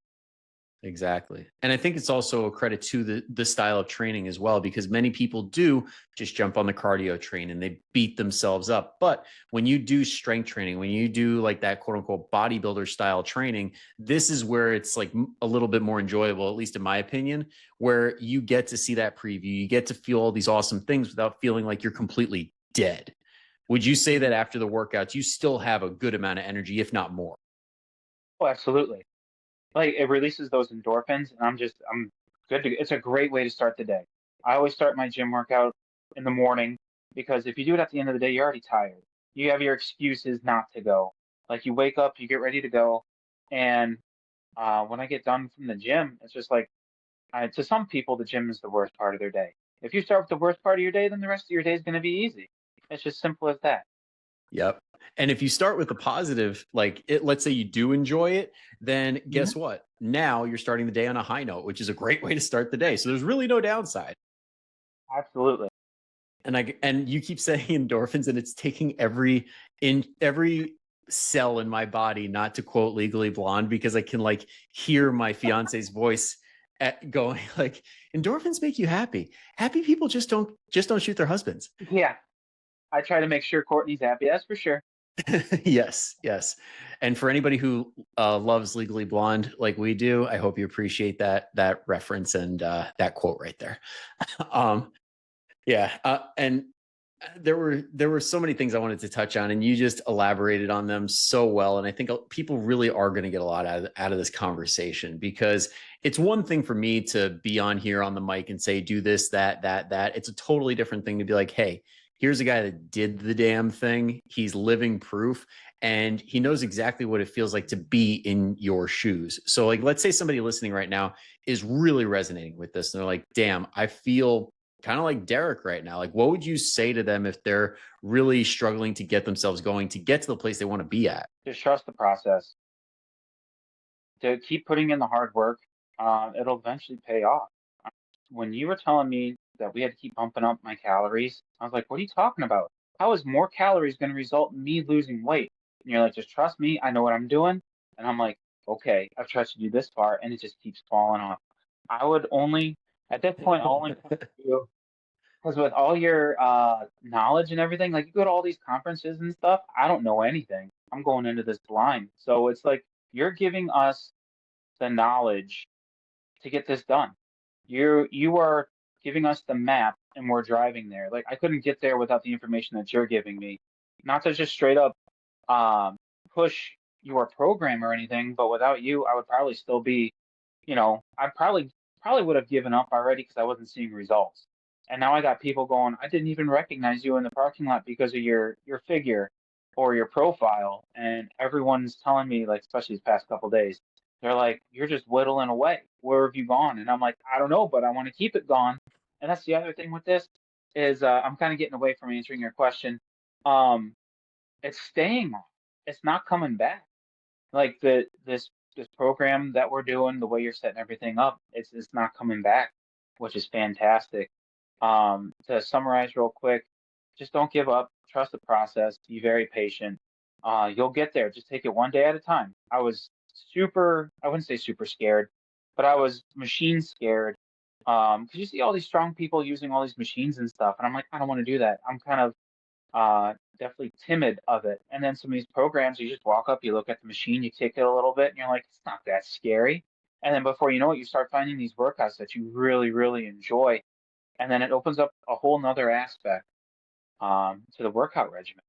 Exactly. And I think it's also a credit to the style of training as well, because many people do just jump on the cardio train and they beat themselves up. But when you do strength training, when you do like that quote unquote bodybuilder style training, this is where it's like a little bit more enjoyable, at least in my opinion, where you get to see that preview, you get to feel all these awesome things without feeling like you're completely dead. Would you say that after the workouts, you still have a good amount of energy, if not more? Oh, absolutely. Like it releases those endorphins, and I'm good to. It's a great way to start the day. I always start my gym workout in the morning because if you do it at the end of the day, you're already tired. You have your excuses not to go. Like you wake up, you get ready to go, and when I get done from the gym, it's just like to some people, the gym is the worst part of their day. If you start with the worst part of your day, then the rest of your day is going to be easy. It's just simple as that. Yep. And if you start with the positive, like it, let's say you do enjoy it, then Mhm. guess what? Now you're starting the day on a high note, which is a great way to start the day. So there's really no downside. Absolutely. And you keep saying endorphins, and it's taking every cell in my body, not to quote Legally Blonde, because I can like hear my fiance's voice going like, endorphins make you happy. Happy people just don't shoot their husbands. Yeah, I try to make sure Courtney's happy. That's for sure. Yes, yes. And for anybody who loves Legally Blonde like we do, I hope you appreciate that reference and that quote right there. um, yeah, and there were so many things I wanted to touch on, and you just elaborated on them so well. And I think people really are going to get a lot out of this conversation, because it's one thing for me to be on here on the mic and say, do this, that. It's a totally different thing to be like, hey, here's a guy that did the damn thing. He's living proof, and he knows exactly what it feels like to be in your shoes. So like, let's say somebody listening right now is really resonating with this, and they're like, damn, I feel kind of like Derek right now. Like, what would you say to them if they're really struggling to get themselves going to get to the place they want to be at? Just trust the process. To keep putting in the hard work, it'll eventually pay off. When you were telling me that we had to keep bumping up my calories, I was like, what are you talking about? How is more calories going to result in me losing weight? And you're like, just trust me. I know what I'm doing. And I'm like, okay, I've trusted you this far, and it just keeps falling off. I would only, at this point, I'll only come to you because with all your knowledge and everything, like you go to all these conferences and stuff, I don't know anything. I'm going into this blind. So it's like you're giving us the knowledge to get this done. You are giving us the map and we're driving there. Like I couldn't get there without the information that you're giving me. Not to just straight up um, push your program or anything, but without you, I would probably still be, I probably would have given up already because I wasn't seeing results. And now I got people going, I didn't even recognize you in the parking lot because of your figure or your profile. And everyone's telling me, like, especially these past couple days, they're like, you're just whittling away. Where have you gone? And I'm like, I don't know, but I want to keep it gone. And that's the other thing with this is I'm kind of getting away from answering your question. Um, it's staying on. It's not coming back. Like this program that we're doing, the way you're setting everything up, it's not coming back, which is fantastic. To summarize real quick, just don't give up. Trust the process. Be very patient. You'll get there. Just take it one day at a time. I was I wouldn't say super scared, but I was machine scared. Because you see all these strong people using all these machines and stuff, and I'm like, I don't want to do that. I'm kind of definitely timid of it. And then some of these programs, you just walk up, you look at the machine, you kick it a little bit, and you're like, it's not that scary. And then before you know it, you start finding these workouts that you really, really enjoy. And then it opens up a whole nother aspect to the workout regimen.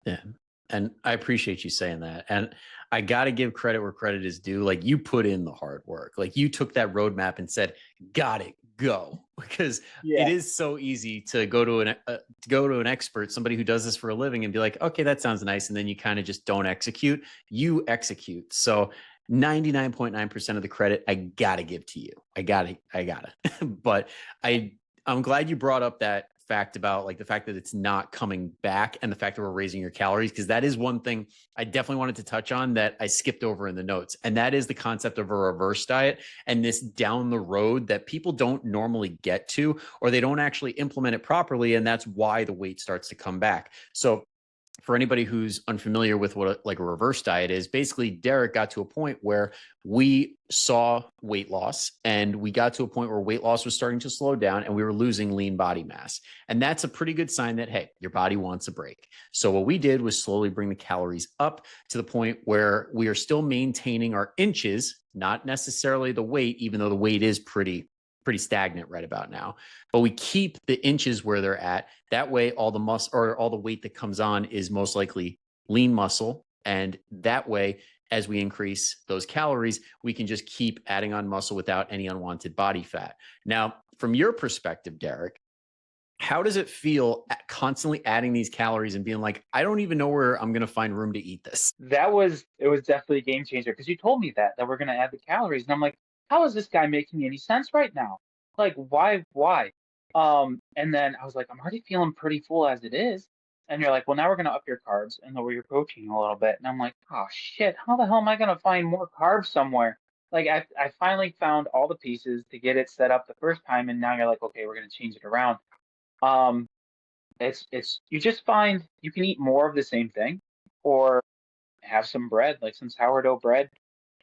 Yeah. And I appreciate you saying that. And I got to give credit where credit is due. Like, you put in the hard work. Like, you took that roadmap and said, got it, go. Because it Yeah. is so easy to go to an expert, somebody who does this for a living, and be like, okay, that sounds nice. And then you kind of just don't execute. You execute. So 99.9% of the credit, I got to give to you. I got it. But I'm glad you brought up that fact about like the fact that it's not coming back and the fact that we're raising your calories, because that is one thing I definitely wanted to touch on that I skipped over in the notes. And that is the concept of a reverse diet and this down the road that people don't normally get to, or they don't actually implement it properly. And that's why the weight starts to come back. So for anybody who's unfamiliar with what like a reverse diet is, basically Derek got to a point where we saw weight loss and we got to a point where weight loss was starting to slow down and we were losing lean body mass. And that's a pretty good sign that, hey, your body wants a break. So what we did was slowly bring the calories up to the point where we are still maintaining our inches, not necessarily the weight, even though the weight is pretty stagnant right about now, but we keep the inches where they're at. That way, all the muscle or all the weight that comes on is most likely lean muscle. And that way, as we increase those calories, we can just keep adding on muscle without any unwanted body fat. Now, from your perspective, Derek, how does it feel constantly adding these calories and being like, I don't even know where I'm going to find room to eat this? It was definitely a game changer because you told me that we're gonna add the calories, and I'm like, how is this guy making any sense right now? Like, why? And then I was like, I'm already feeling pretty full as it is, and you're like, well, now we're gonna up your carbs and lower your protein a little bit, and I'm like, oh shit, how the hell am I gonna find more carbs somewhere? Like, I finally found all the pieces to get it set up the first time, and now you're like, okay, we're gonna change it around. Um, it's you just find you can eat more of the same thing, or have some bread, like some sourdough bread.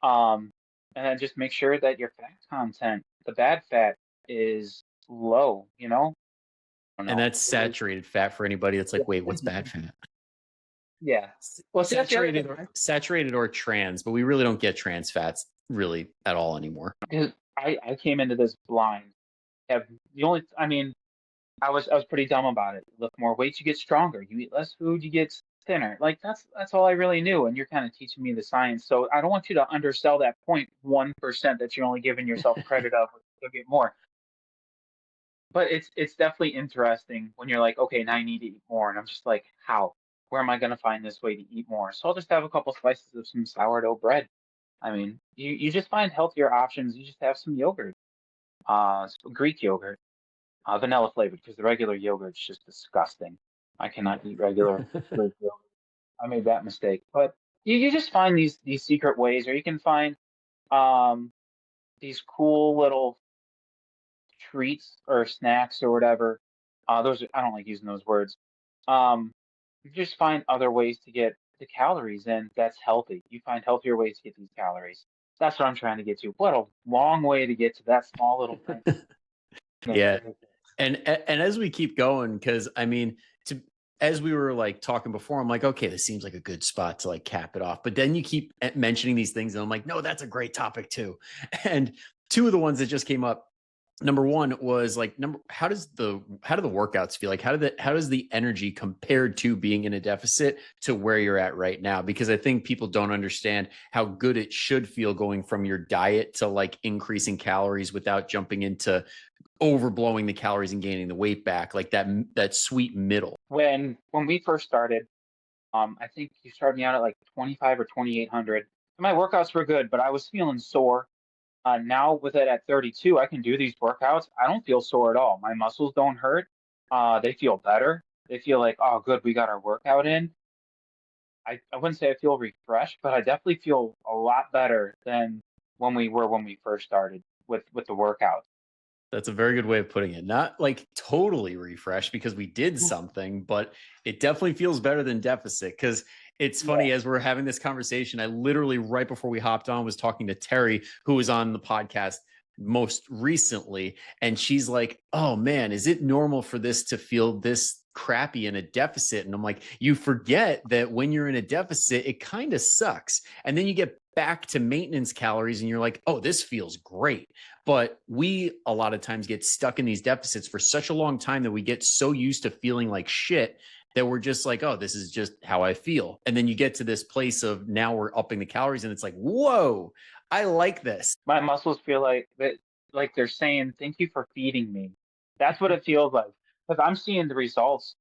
Um, and then just make sure that your fat content, the bad fat, is low, you know? I don't And know. that's saturated fat for anybody that's like, wait, what's bad fat? Yeah. Well, see, that's the other thing. Saturated or trans, but we really don't get trans fats really at all anymore. Because I came into this blind. Have the only, I mean, I was pretty dumb about it. Lift more weights, you get stronger. You eat less food, you get thinner. Like that's all I really knew. And you're kind of teaching me the science. So I don't want you to undersell that 0.1% that you're only giving yourself credit of. You'll get more. But it's definitely interesting when you're like, okay, now I need to eat more, and I'm just like, how? Where am I going to find this way to eat more? So I'll just have a couple slices of some sourdough bread. I mean, you just find healthier options. You just have some yogurt, Greek yogurt, vanilla flavored, because the regular yogurt's just disgusting. I cannot eat regular Greek yogurt. I made that mistake. But you just find these secret ways, or you can find um, these cool little treats or snacks or whatever. Those I don't like using those words. Um, you just find other ways to get the calories in that's healthy. You find healthier ways to get these calories. That's what I'm trying to get to. What a long way to get to that small little thing. Yeah. And as we keep going, because I mean, to as we were like talking before, I'm like, okay, this seems like a good spot to like cap it off. But then you keep mentioning these things, and I'm like, no, that's a great topic too. And two of the ones that just came up, number one was like how do the workouts feel? Like how does the energy compared to being in a deficit to where you're at right now? Because I think people don't understand how good it should feel going from your diet to like increasing calories without jumping into overblowing the calories and gaining the weight back, like that sweet middle. When we first started, I think you started me out at like 25 or 2,800. My workouts were good, but I was feeling sore. Now with it at 32, I can do these workouts. I don't feel sore at all. My muscles don't hurt. They feel better. They feel like, oh, good, we got our workout in. I wouldn't say I feel refreshed, but I definitely feel a lot better than when we first started with the workout. That's a very good way of putting it. Not like totally refreshed because we did something, but it definitely feels better than deficit. Because it's funny, Yeah. as we're having this conversation, I literally right before we hopped on was talking to Terry, who was on the podcast most recently, and she's like, oh man, is it normal for this to feel this crappy in a deficit? And I'm like, you forget that when you're in a deficit, it kind of sucks, and then you get back to maintenance calories and you're like, oh, this feels great. But we a lot of times get stuck in these deficits for such a long time that we get so used to feeling like shit that we're just like, oh, this is just how I feel. And then you get to this place of now we're upping the calories and it's like, whoa, I like this. My muscles feel like they're saying, thank you for feeding me. That's what it feels like. Because I'm seeing the results,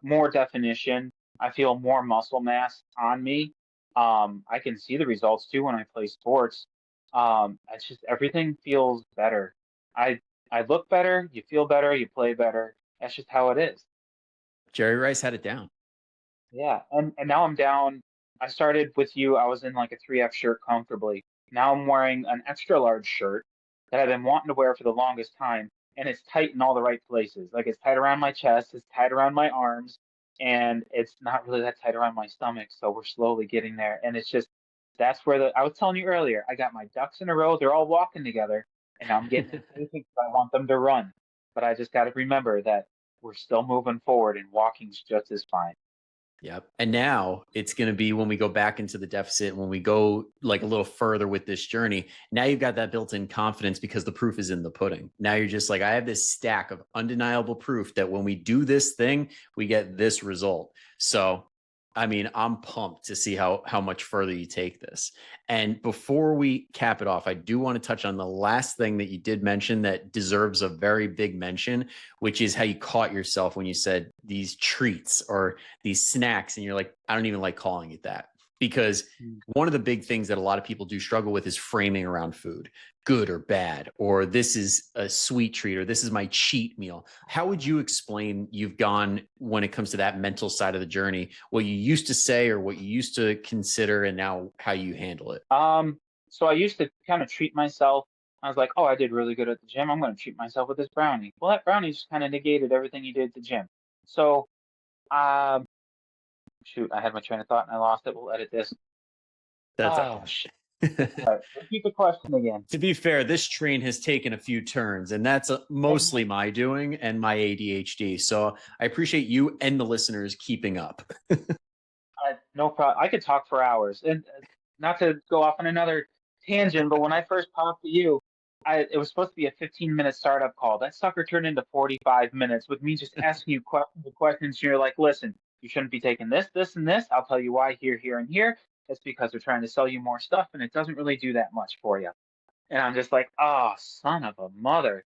more definition. I feel more muscle mass on me. I can see the results too when I play sports. It's just everything feels better. I I look better, you feel better, you play better. That's just how it is. Jerry Rice had it down. Yeah. And now I'm down. I started with you. I was in like a 3F shirt comfortably. Now I'm wearing an extra large shirt that I've been wanting to wear for the longest time. And it's tight in all the right places. Like it's tight around my chest, it's tight around my arms, and it's not really that tight around my stomach. So we're slowly getting there. And it's just that's where I was telling you earlier, I got my ducks in a row. They're all walking together. And now I'm getting impatient because I want them to run. But I just got to remember that we're still moving forward and walking's just as fine. Yep. And now it's going to be when we go back into the deficit, when we go like a little further with this journey, now you've got that built-in confidence because the proof is in the pudding. Now you're just like, I have this stack of undeniable proof that when we do this thing, we get this result. So, I mean, I'm pumped to see how much further you take this. And before we cap it off, I do want to touch on the last thing that you did mention that deserves a very big mention, which is how you caught yourself when you said these treats or these snacks. And you're like, I don't even like calling it that. Because one of the big things that a lot of people do struggle with is framing around food, good or bad, or this is a sweet treat, or this is my cheat meal. How would you explain you've gone when it comes to that mental side of the journey, what you used to say or what you used to consider and now how you handle it? So I used to kind of treat myself. I was like, oh, I did really good at the gym. I'm going to treat myself with this brownie. Well, that brownie just kind of negated everything you did at the gym. So, um, shoot, I had my train of thought and I lost it. We'll edit this. That's Oh, shit. All right, repeat the question again. To be fair, this train has taken a few turns, and that's mostly my doing and my ADHD. So I appreciate you and the listeners keeping up. No problem. I could talk for hours, and not to go off on another tangent, but when I first talked to you, it was supposed to be a 15-minute startup call. That sucker turned into 45 minutes with me just asking you questions. You're like, listen, you shouldn't be taking this, this, and this. I'll tell you why here, here, and here. It's because they're trying to sell you more stuff, and it doesn't really do that much for you. And I'm just like, oh, son of a mother.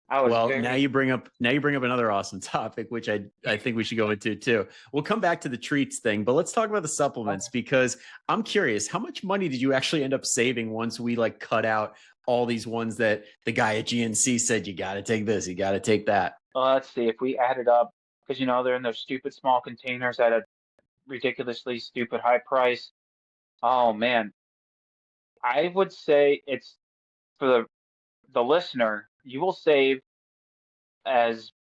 I was Well, very now you bring up another awesome topic, which I think we should go into too. We'll come back to the treats thing, but let's talk about the supplements because I'm curious, how much money did you actually end up saving once we like cut out all these ones that the guy at GNC said you got to take this, you got to take that. let's see if we add it up because they're in those stupid small containers at a ridiculously stupid high price. Oh man, I would say it's for the listener. As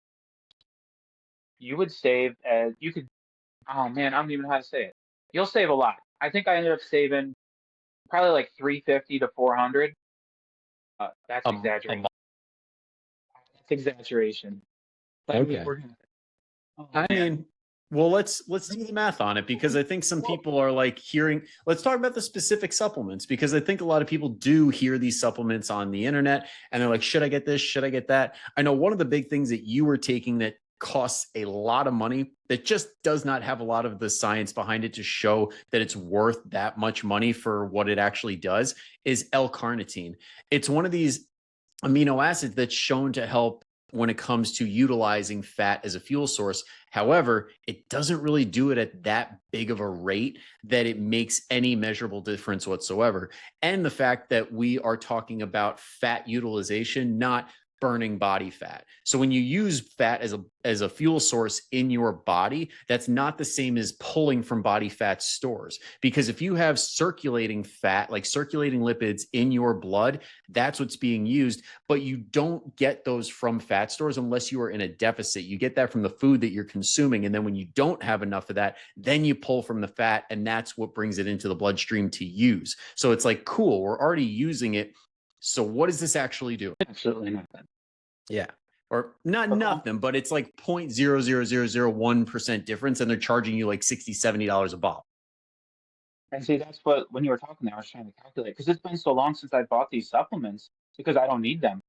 you would save as you could. Oh man, I don't even know how to say it. You'll save a lot. I think I ended up saving probably like 350 to 400. That's A exaggerating. That's exaggeration. But I mean, Okay. we're gonna. Oh I man. mean, well, let's do the math on it because I think some people are like hearing. Let's talk about the specific supplements because I think a lot of people do hear these supplements on the internet and they're like, should I get this? Should I get that? I know one of the big things that you were taking that costs a lot of money that just does not have a lot of the science behind it to show that it's worth that much money for what it actually does is L-carnitine. It's one of these amino acids that's shown to help when it comes to utilizing fat as a fuel source. However, it doesn't really do it at that big of a rate that it makes any measurable difference whatsoever. And the fact that we are talking about fat utilization, not burning body fat. So when you use fat as a fuel source in your body, that's not the same as pulling from body fat stores. Because if you have circulating fat, like circulating lipids in your blood, that's what's being used. But you don't get those from fat stores unless you are in a deficit. You get that from the food that you're consuming. And then when you don't have enough of that, then you pull from the fat, and that's what brings it into the bloodstream to use. So it's like, cool, we're already using it. So what does this actually do? Absolutely nothing. Yeah. Or not nothing, but it's like 0.00001% difference. And they're charging you like $60, $70 a bottle. And see, that's what when you were talking there, I was trying to calculate because it's been so long since I bought these supplements because I don't need them.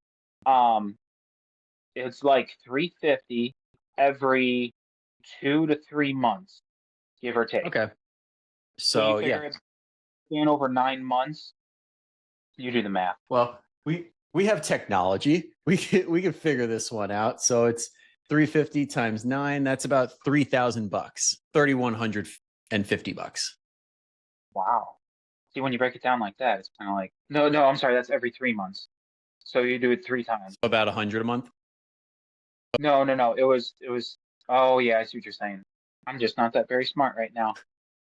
Um, it's like 350 every 2 to 3 months, give or take. Okay. So you So figure yeah. it's in over 9 months. You do the math. Well, we have technology. We can figure this one out. So it's 350 times 9. That's about $3,000, $3,150. Wow. See, when you break it down like that, it's kind of like no, I'm sorry, that's every 3 months. So you do it 3 times. So about 100 a month. No. It was. Oh yeah, I see what you're saying. I'm just not that very smart right now.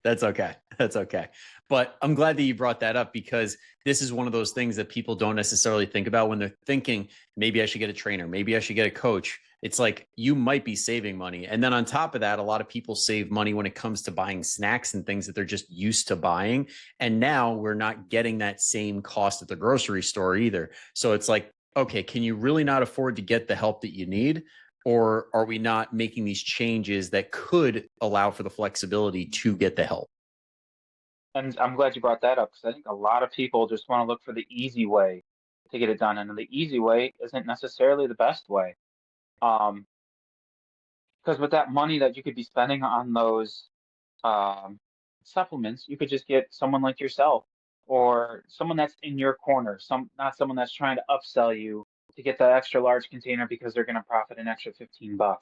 That's okay. That's okay. But I'm glad that you brought that up because this is one of those things that people don't necessarily think about when they're thinking, maybe I should get a trainer, maybe I should get a coach. It's like you might be saving money. And then on top of that, a lot of people save money when it comes to buying snacks and things that they're just used to buying. And now we're not getting that same cost at the grocery store either. So it's like, okay, can you really not afford to get the help that you need? Or are we not making these changes that could allow for the flexibility to get the help? And I'm glad you brought that up because I think a lot of people just want to look for the easy way to get it done, and the easy way isn't necessarily the best way. Um, because with that money that you could be spending on those um, supplements, you could just get someone like yourself or someone that's in your corner, not someone that's trying to upsell you to get that extra large container because they're going to profit an extra $15.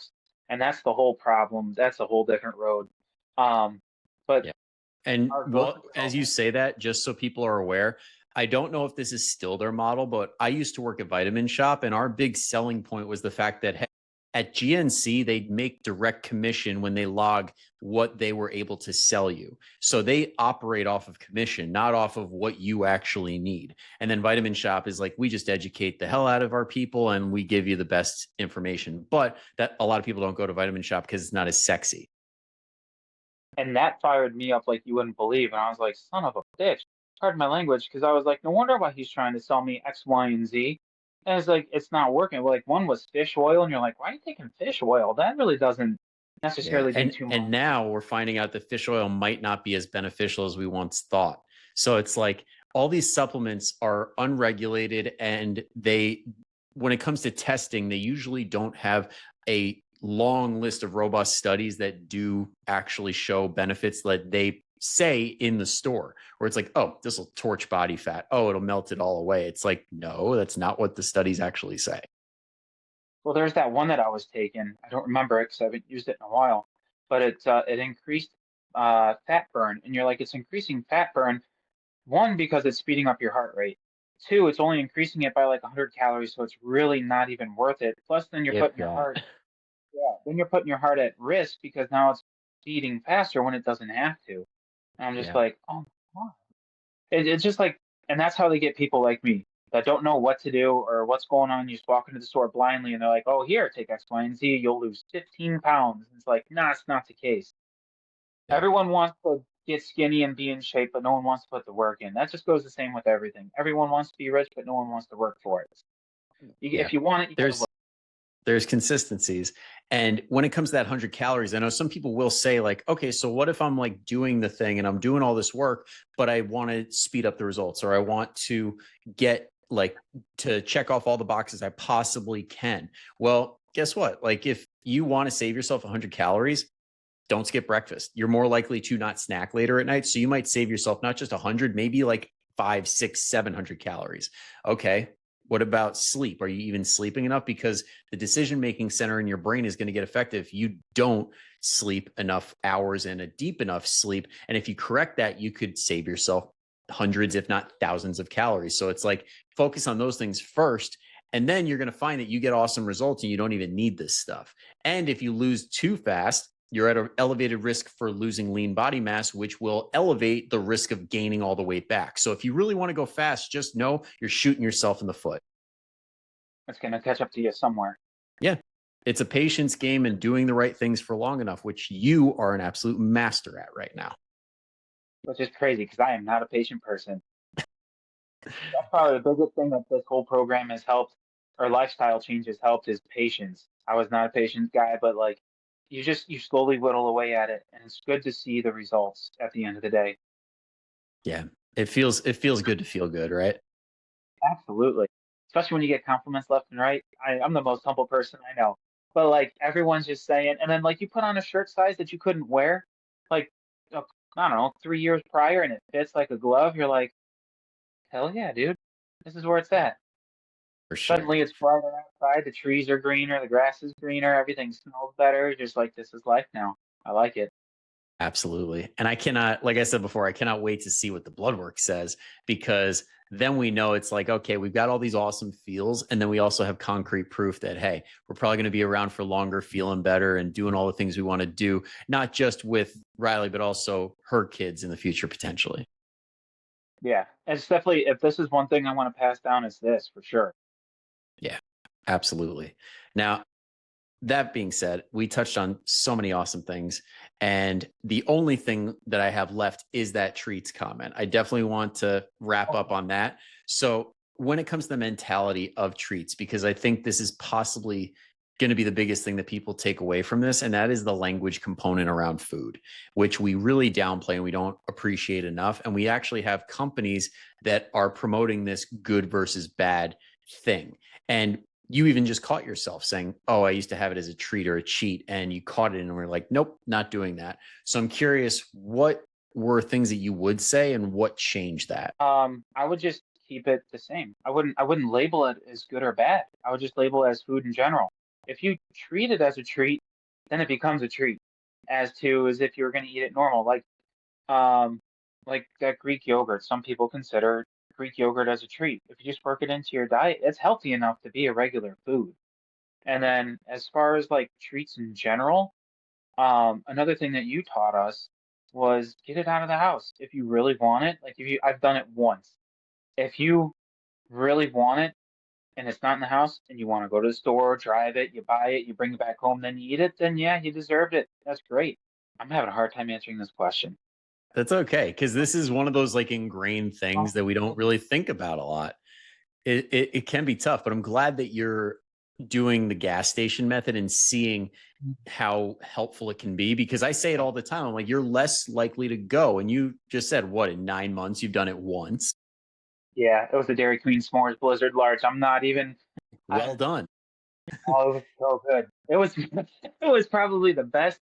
And that's the whole problem. That's a whole different road. But Yeah. And our grocery well, as you store, say that, just so people are aware, I don't know if this is still their model, but I used to work at Vitamin Shop, and our big selling point was the fact that at GNC, they'd make direct commission when they log what they were able to sell you. So they operate off of commission, not off of what you actually need. And then Vitamin Shop is like, we just educate the hell out of our people and we give you the best information. But that a lot of people don't go to Vitamin Shop because it's not as sexy. and that fired me up like you wouldn't believe. And I was like, son of a bitch. Pardon my language, because I was like, no wonder why he's trying to sell me X, Y, and Z. And it's like, it's not working. Well, like one was fish oil, and you're like, why are you taking fish oil? That really doesn't Yeah. necessarily do too And much. now we're finding out that fish oil might not be as beneficial as we once thought. So it's like all these supplements are unregulated and they when it comes to testing, they usually don't have a long list of robust studies that do actually show benefits that they say in the store, where it's like, oh, this will torch body fat. Oh, it'll melt it all away. It's like, no, that's not what the studies actually say. Well, there's that one that I was taking. I don't remember it because I haven't used it in a while, but it increased fat burn, and you're like, it's increasing fat burn. One, because it's speeding up your heart rate. Two, it's only increasing it by like 100 calories, so it's really not even worth it. Plus, then you're If putting your that. heart, yeah, then you're putting your heart at risk because now it's beating faster when it doesn't have to. And I'm just Yeah. like, oh my God. It's just like, and that's how they get people like me that don't know what to do or what's going on. You just walk into the store blindly and they're like, oh, here, take X, Y, and Z. You'll lose 15 pounds. It's like, nah, it's not the case. Yeah. Everyone wants to get skinny and be in shape, but no one wants to put the work in. That just goes the same with everything. Everyone wants to be rich, but no one wants to work for it. Yeah. If you want it, you got to There's work. there's consistencies. And when it comes to that 100 calories, I know some people will say like, okay, so what if I'm like doing the thing and I'm doing all this work, but I want to speed up the results, or I want to get like to check off all the boxes I possibly can. Well, guess what? Like if you want to save yourself 100 calories, don't skip breakfast. You're more likely to not snack later at night. So you might save yourself not just 100, maybe like 5, 6, 700 calories. Okay. What about sleep? Are you even sleeping enough? Because the decision making center in your brain is going to get affected if you don't sleep enough hours and a deep enough sleep. And if you correct that, you could save yourself hundreds, if not thousands of calories. So it's like focus on those things first. And then you're going to find that you get awesome results and you don't even need this stuff. And if you lose too fast, you're at an elevated risk for losing lean body mass, which will elevate the risk of gaining all the weight back. So if you really want to go fast, just know you're shooting yourself in the foot. It's going to catch up to you somewhere, Yeah. It's a patience game and doing the right things for long enough, which you are an absolute master at right now. which is crazy because I am not a patient person. That's probably the biggest thing that this whole program has helped or lifestyle change has helped is patience. I was not a patient guy, but like you slowly whittle away at it and it's good to see the results at the end of the day. Yeah. It feels good to feel good, right? Absolutely. Especially when you get compliments left and right. I'm the most humble person I know. But like everyone's just saying, and then like you put on a shirt size that you couldn't wear, like uh, I don't know, 3 years prior, and it fits like a glove. You're like, hell yeah, dude, this is where it's at. For sure. Suddenly it's brighter outside. The trees are greener. The grass is greener. Everything smells better. Just like this is life now. I like it. Absolutely. And I cannot, like I said before, I cannot wait to see what the blood work says, because then we know it's like, okay, we've got all these awesome feels. And then we also have concrete proof that, hey, we're probably going to be around for longer, feeling better and doing all the things we want to do, not just with Riley, but also her kids in the future, potentially. Yeah, it's definitely, if this is one thing I want to pass down, it's this for sure. Yeah, absolutely. Now, that being said, we touched on so many awesome things. And the only thing that I have left is that treats comment. I definitely want to wrap up on that. So, when it comes to the mentality of treats, because I think this is possibly going to be the biggest thing that people take away from this, and that is the language component around food, which we really downplay and we don't appreciate enough. And we actually have companies that are promoting this good versus bad thing. And you even just caught yourself saying, "Oh, I used to have it as a treat or a cheat," and you caught it and we're like, "Nope, not doing that." So I'm curious, what were things that you would say and what changed that? I would just keep it the same. I wouldn't label it as good or bad. I would just label it as food in general. If you treat it as a treat, then it becomes a treat. As to as if you were going to eat it normal, um, like that Greek yogurt. Some people consider Greek yogurt as a treat. If you just work it into your diet, it's healthy enough to be a regular food. And then as far as like treats in general, another thing that you taught us was get it out of the house. If you really want it, like if you, I've done it once. If you really want it and it's not in the house and you want to go to the store, drive it, you buy it, you bring it back home, then you eat it, then yeah, you deserved it. That's great. I'm having a hard time answering this question. That's okay, because this is one of those like ingrained things that we don't really think about a lot. It can be tough, but I'm glad that you're doing the gas station method and seeing how helpful it can be, because I say it all the time. I'm like, you're less likely to go. And you just said, what, in 9 months, you've done it once. Yeah, it was the Dairy Queen S'mores Blizzard Large. I'm not even. Well done. Oh, it was so good. It was it was probably the best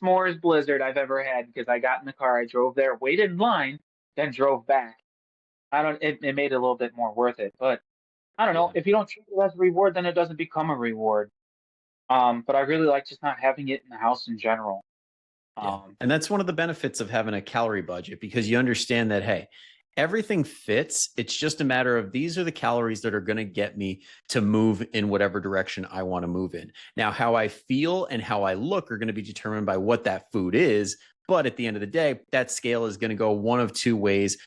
s'mores blizzard I've ever had because I got in the car, I drove there, waited in line, then drove back. I don't it made it a little bit more worth it. But I don't know. Yeah. If you don't treat it as a reward, then it doesn't become a reward. But I really like just not having it in the house in general. Yeah. Um, And that's one of the benefits of having a calorie budget, because you understand that, hey, everything fits. It's just a matter of these are the calories that are going to get me to move in whatever direction I want to move in. Now, how I feel and how I look are going to be determined by what that food is. But at the end of the day, that scale is going to go one of two ways,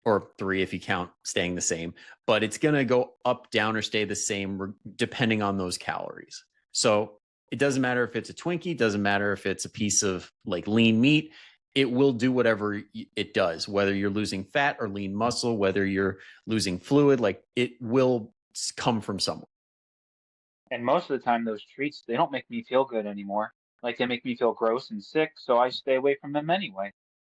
or three if you count staying the same, but it's going to go up, down, or stay the same depending on those calories. So it doesn't matter if it's a Twinkie, doesn't matter if it's a piece of like lean meat. It will do whatever it does, whether you're losing fat or lean muscle, whether you're losing fluid, like it will come from somewhere. and most of the time, those treats they don't make me feel good anymore. Like they make me feel gross and sick, so I stay away from them anyway.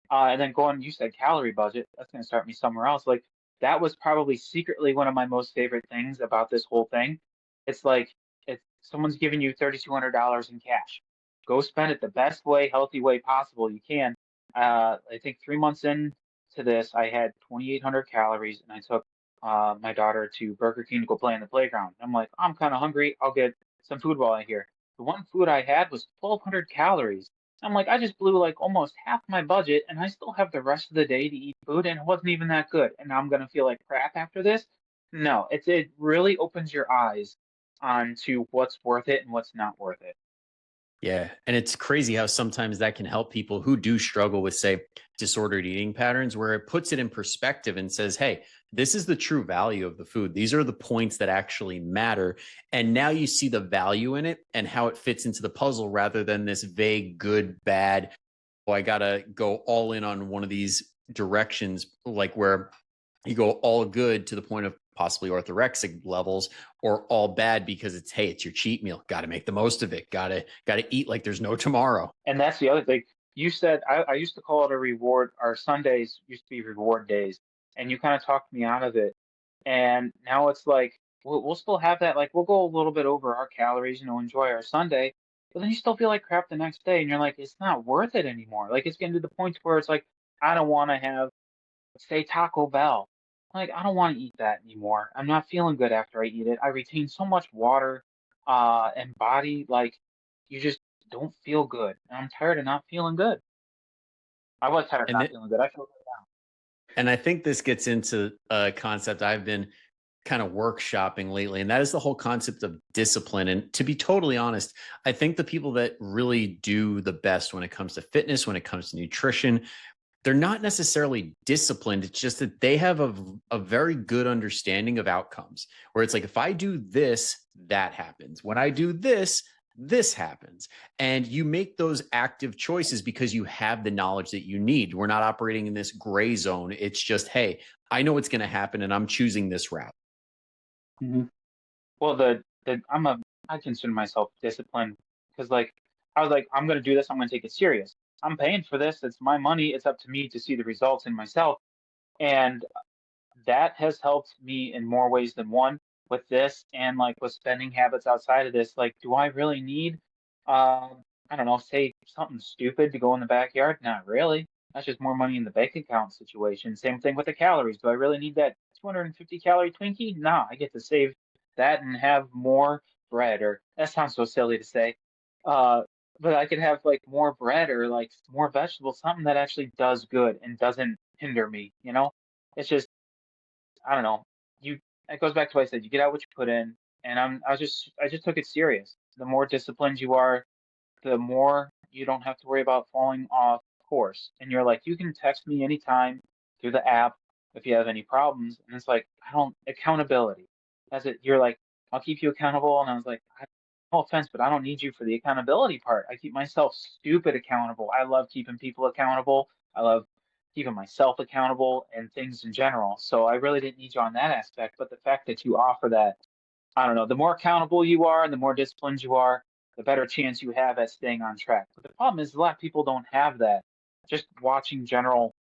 And then going, you said calorie budget. That's going to start me somewhere else. Like that was probably secretly one of my most favorite things about this whole thing. It's like if someone's giving you $3,200 in cash, go spend it the best way, healthy way possible you can. I think 3 months into this, I had 2,800 calories, and I took my daughter to Burger King to go play in the playground. I'm like, I'm kind of hungry. I'll get some food while I'm here. The one food I had was 1,200 calories. I'm like, I just blew like almost half my budget, and I still have the rest of the day to eat food, and it wasn't even that good. And now I'm gonna feel like crap after this. No, it really opens your eyes onto what's worth it and what's not worth it. Yeah. And it's crazy how sometimes that can help people who do struggle with, say, disordered eating patterns, where it puts it in perspective and says, hey, this is the true value of the food. These are the points that actually matter. And now you see the value in it and how it fits into the puzzle rather than this vague, good, bad. Oh, I got to go all in on one of these directions, like where you go all good to the point of possibly orthorexic levels, or all bad because it's, hey, it's your cheat meal, got to make the most of it, got to eat like there's no tomorrow. And that's the other thing. You said I used to call it a reward. Our Sundays used to be reward days, and you kind of talked me out of it. And now it's like we'll still have that. Like we'll go a little bit over our calories, enjoy our Sunday, but then you still feel like crap the next day, and you're like, it's not worth it anymore. Like it's getting to the point where it's like I don't want to have, say, Taco Bell. Like I don't want to eat that anymore. I'm not feeling good after I eat it. I retain so much water, and body. Like you just don't feel good. And I'm tired of not feeling good. I was tired, And not it, feeling good. I feel and I think this gets into a concept I've been kind of workshopping lately, and that is the whole concept of discipline. And to be totally honest, I think the people that really do the best when it comes to fitness, when it comes to nutrition, they're not necessarily disciplined. It's just that they have a very good understanding of outcomes, where it's like, if I do this, that happens. When I do this, this happens. And you make those active choices because you have the knowledge that you need. We're not operating in this gray zone. It's just, hey, I know what's going to happen and I'm choosing this route. hmm Well, I consider myself disciplined because like I was like, I'm gonna do this. I'm gonna take it serious. I'm paying for this. It's my money. It's up to me to see the results in myself. And that has helped me in more ways than one with this and like with spending habits outside of this. Like, do I really need, I don't know, say something stupid to go in the backyard? Not really. That's just more money in the bank account situation. Same thing with the calories. Do I really need that 250 calorie Twinkie? No, I get to save that and have more bread. Or that sounds so silly to say. Uh, but I could have like more bread or like more vegetables, something that actually does good and doesn't hinder me, you know? It's just I don't know. You It goes back to what I said. You get out what you put in, and I just took it serious. The more disciplined you are, the more you don't have to worry about falling off course. And you're like, you can text me anytime through the app if you have any problems. And it's like, I don't accountability. That's it. You're like, I'll keep you accountable. And I was like, no offense, but I don't need you for the accountability part. I keep myself stupid accountable. I love keeping people accountable. I love keeping myself accountable and things in general. So I really didn't need you on that aspect. But the fact that you offer that, I don't know, the more accountable you are and the more disciplined you are, the better chance you have at staying on track. But the problem is a lot of people don't have that. Just watching general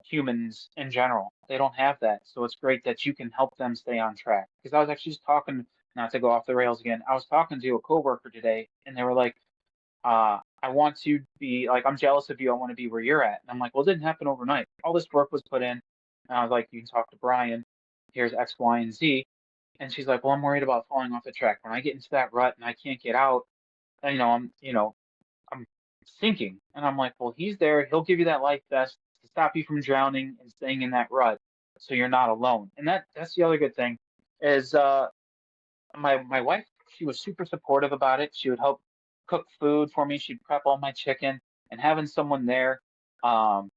humans in general, they don't have that. So it's great that you can help them stay on track. Because I was actually just talking, not to go off the rails again, I was talking to a coworker today and they were like, I want to be like, I'm jealous of you. I want to be where you're at. And I'm like, well, it didn't happen overnight. All this work was put in. And I was like, you can talk to Brian. Here's X, Y, and Z. And she's like, well, I'm worried about falling off the track. When I get into that rut and I can't get out, I'm sinking. And I'm like, well, he's there. He'll give you that life vest to stop you from drowning and staying in that rut, so you're not alone. And that's the other good thing is my wife. She was super supportive about it. She would help cook food for me. She'd prep all my chicken, and having someone there um,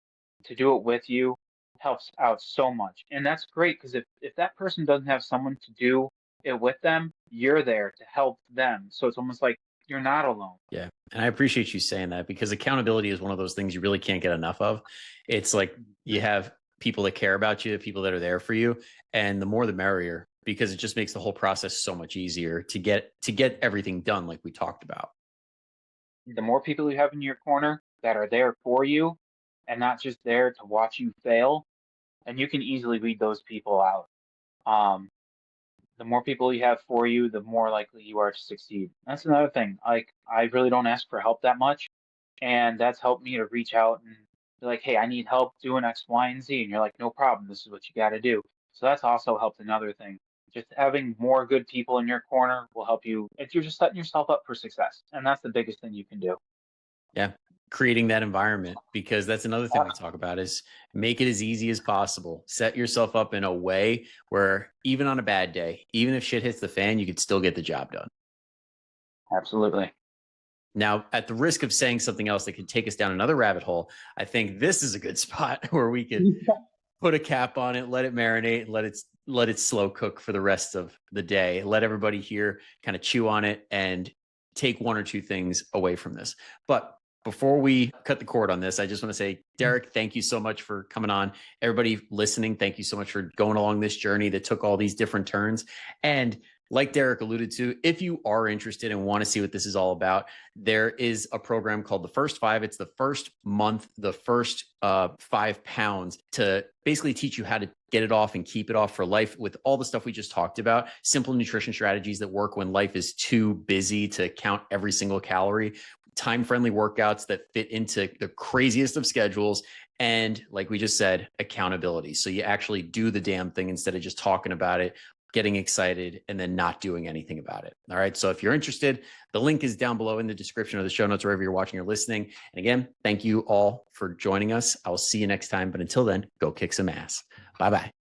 to do it with you helps out so much. And that's great because if that person doesn't have someone to do it with them, you're there to help them. So it's almost like you're not alone. Yeah. And I appreciate you saying that, because accountability is one of those things you really can't get enough of. It's like you have people that care about you, people that are there for you, and the more the merrier, because it just makes the whole process so much easier to get everything done like we talked about. The more people you have in your corner that are there for you and not just there to watch you fail, and you can easily weed those people out. Um, the more people you have for you, the more likely you are to succeed. That's another thing. Like I really don't ask for help that much, and that's helped me to reach out and be like, "Hey, I need help doing X, Y, and Z," and you're like, "No problem. This is what you got to do." So that's also helped another thing. Just having more good people in your corner will help you. If you're just setting yourself up for success, and that's the biggest thing you can do. Yeah. Creating that environment, because that's another thing we talk about is make it as easy as possible. Set yourself up in a way where even on a bad day, even if shit hits the fan, you could still get the job done. Absolutely. Now, at the risk of saying something else that could take us down another rabbit hole, I think this is a good spot where we could put a cap on it, let it marinate, let it slow cook for the rest of the day. Let everybody here kind of chew on it and take one or two things away from this. But before we cut the cord on this, I just want to say, Derek, thank you so much for coming on. Everybody listening, thank you so much for going along this journey that took all these different turns. And like Derek alluded to, if you are interested and want to see what this is all about, there is a program called The First Five. It's the first month, the first 5 pounds to basically teach you how to get it off and keep it off for life with all the stuff we just talked about. Simple nutrition strategies that work when life is too busy to count every single calorie. Time-friendly workouts that fit into the craziest of schedules. And like we just said, accountability. So you actually do the damn thing instead of just talking about it getting excited, and then not doing anything about it. All right. So if you're interested, the link is down below in the description of the show notes, wherever you're watching or listening. And again, thank you all for joining us. I will see you next time. But until then, go kick some ass. Bye-bye.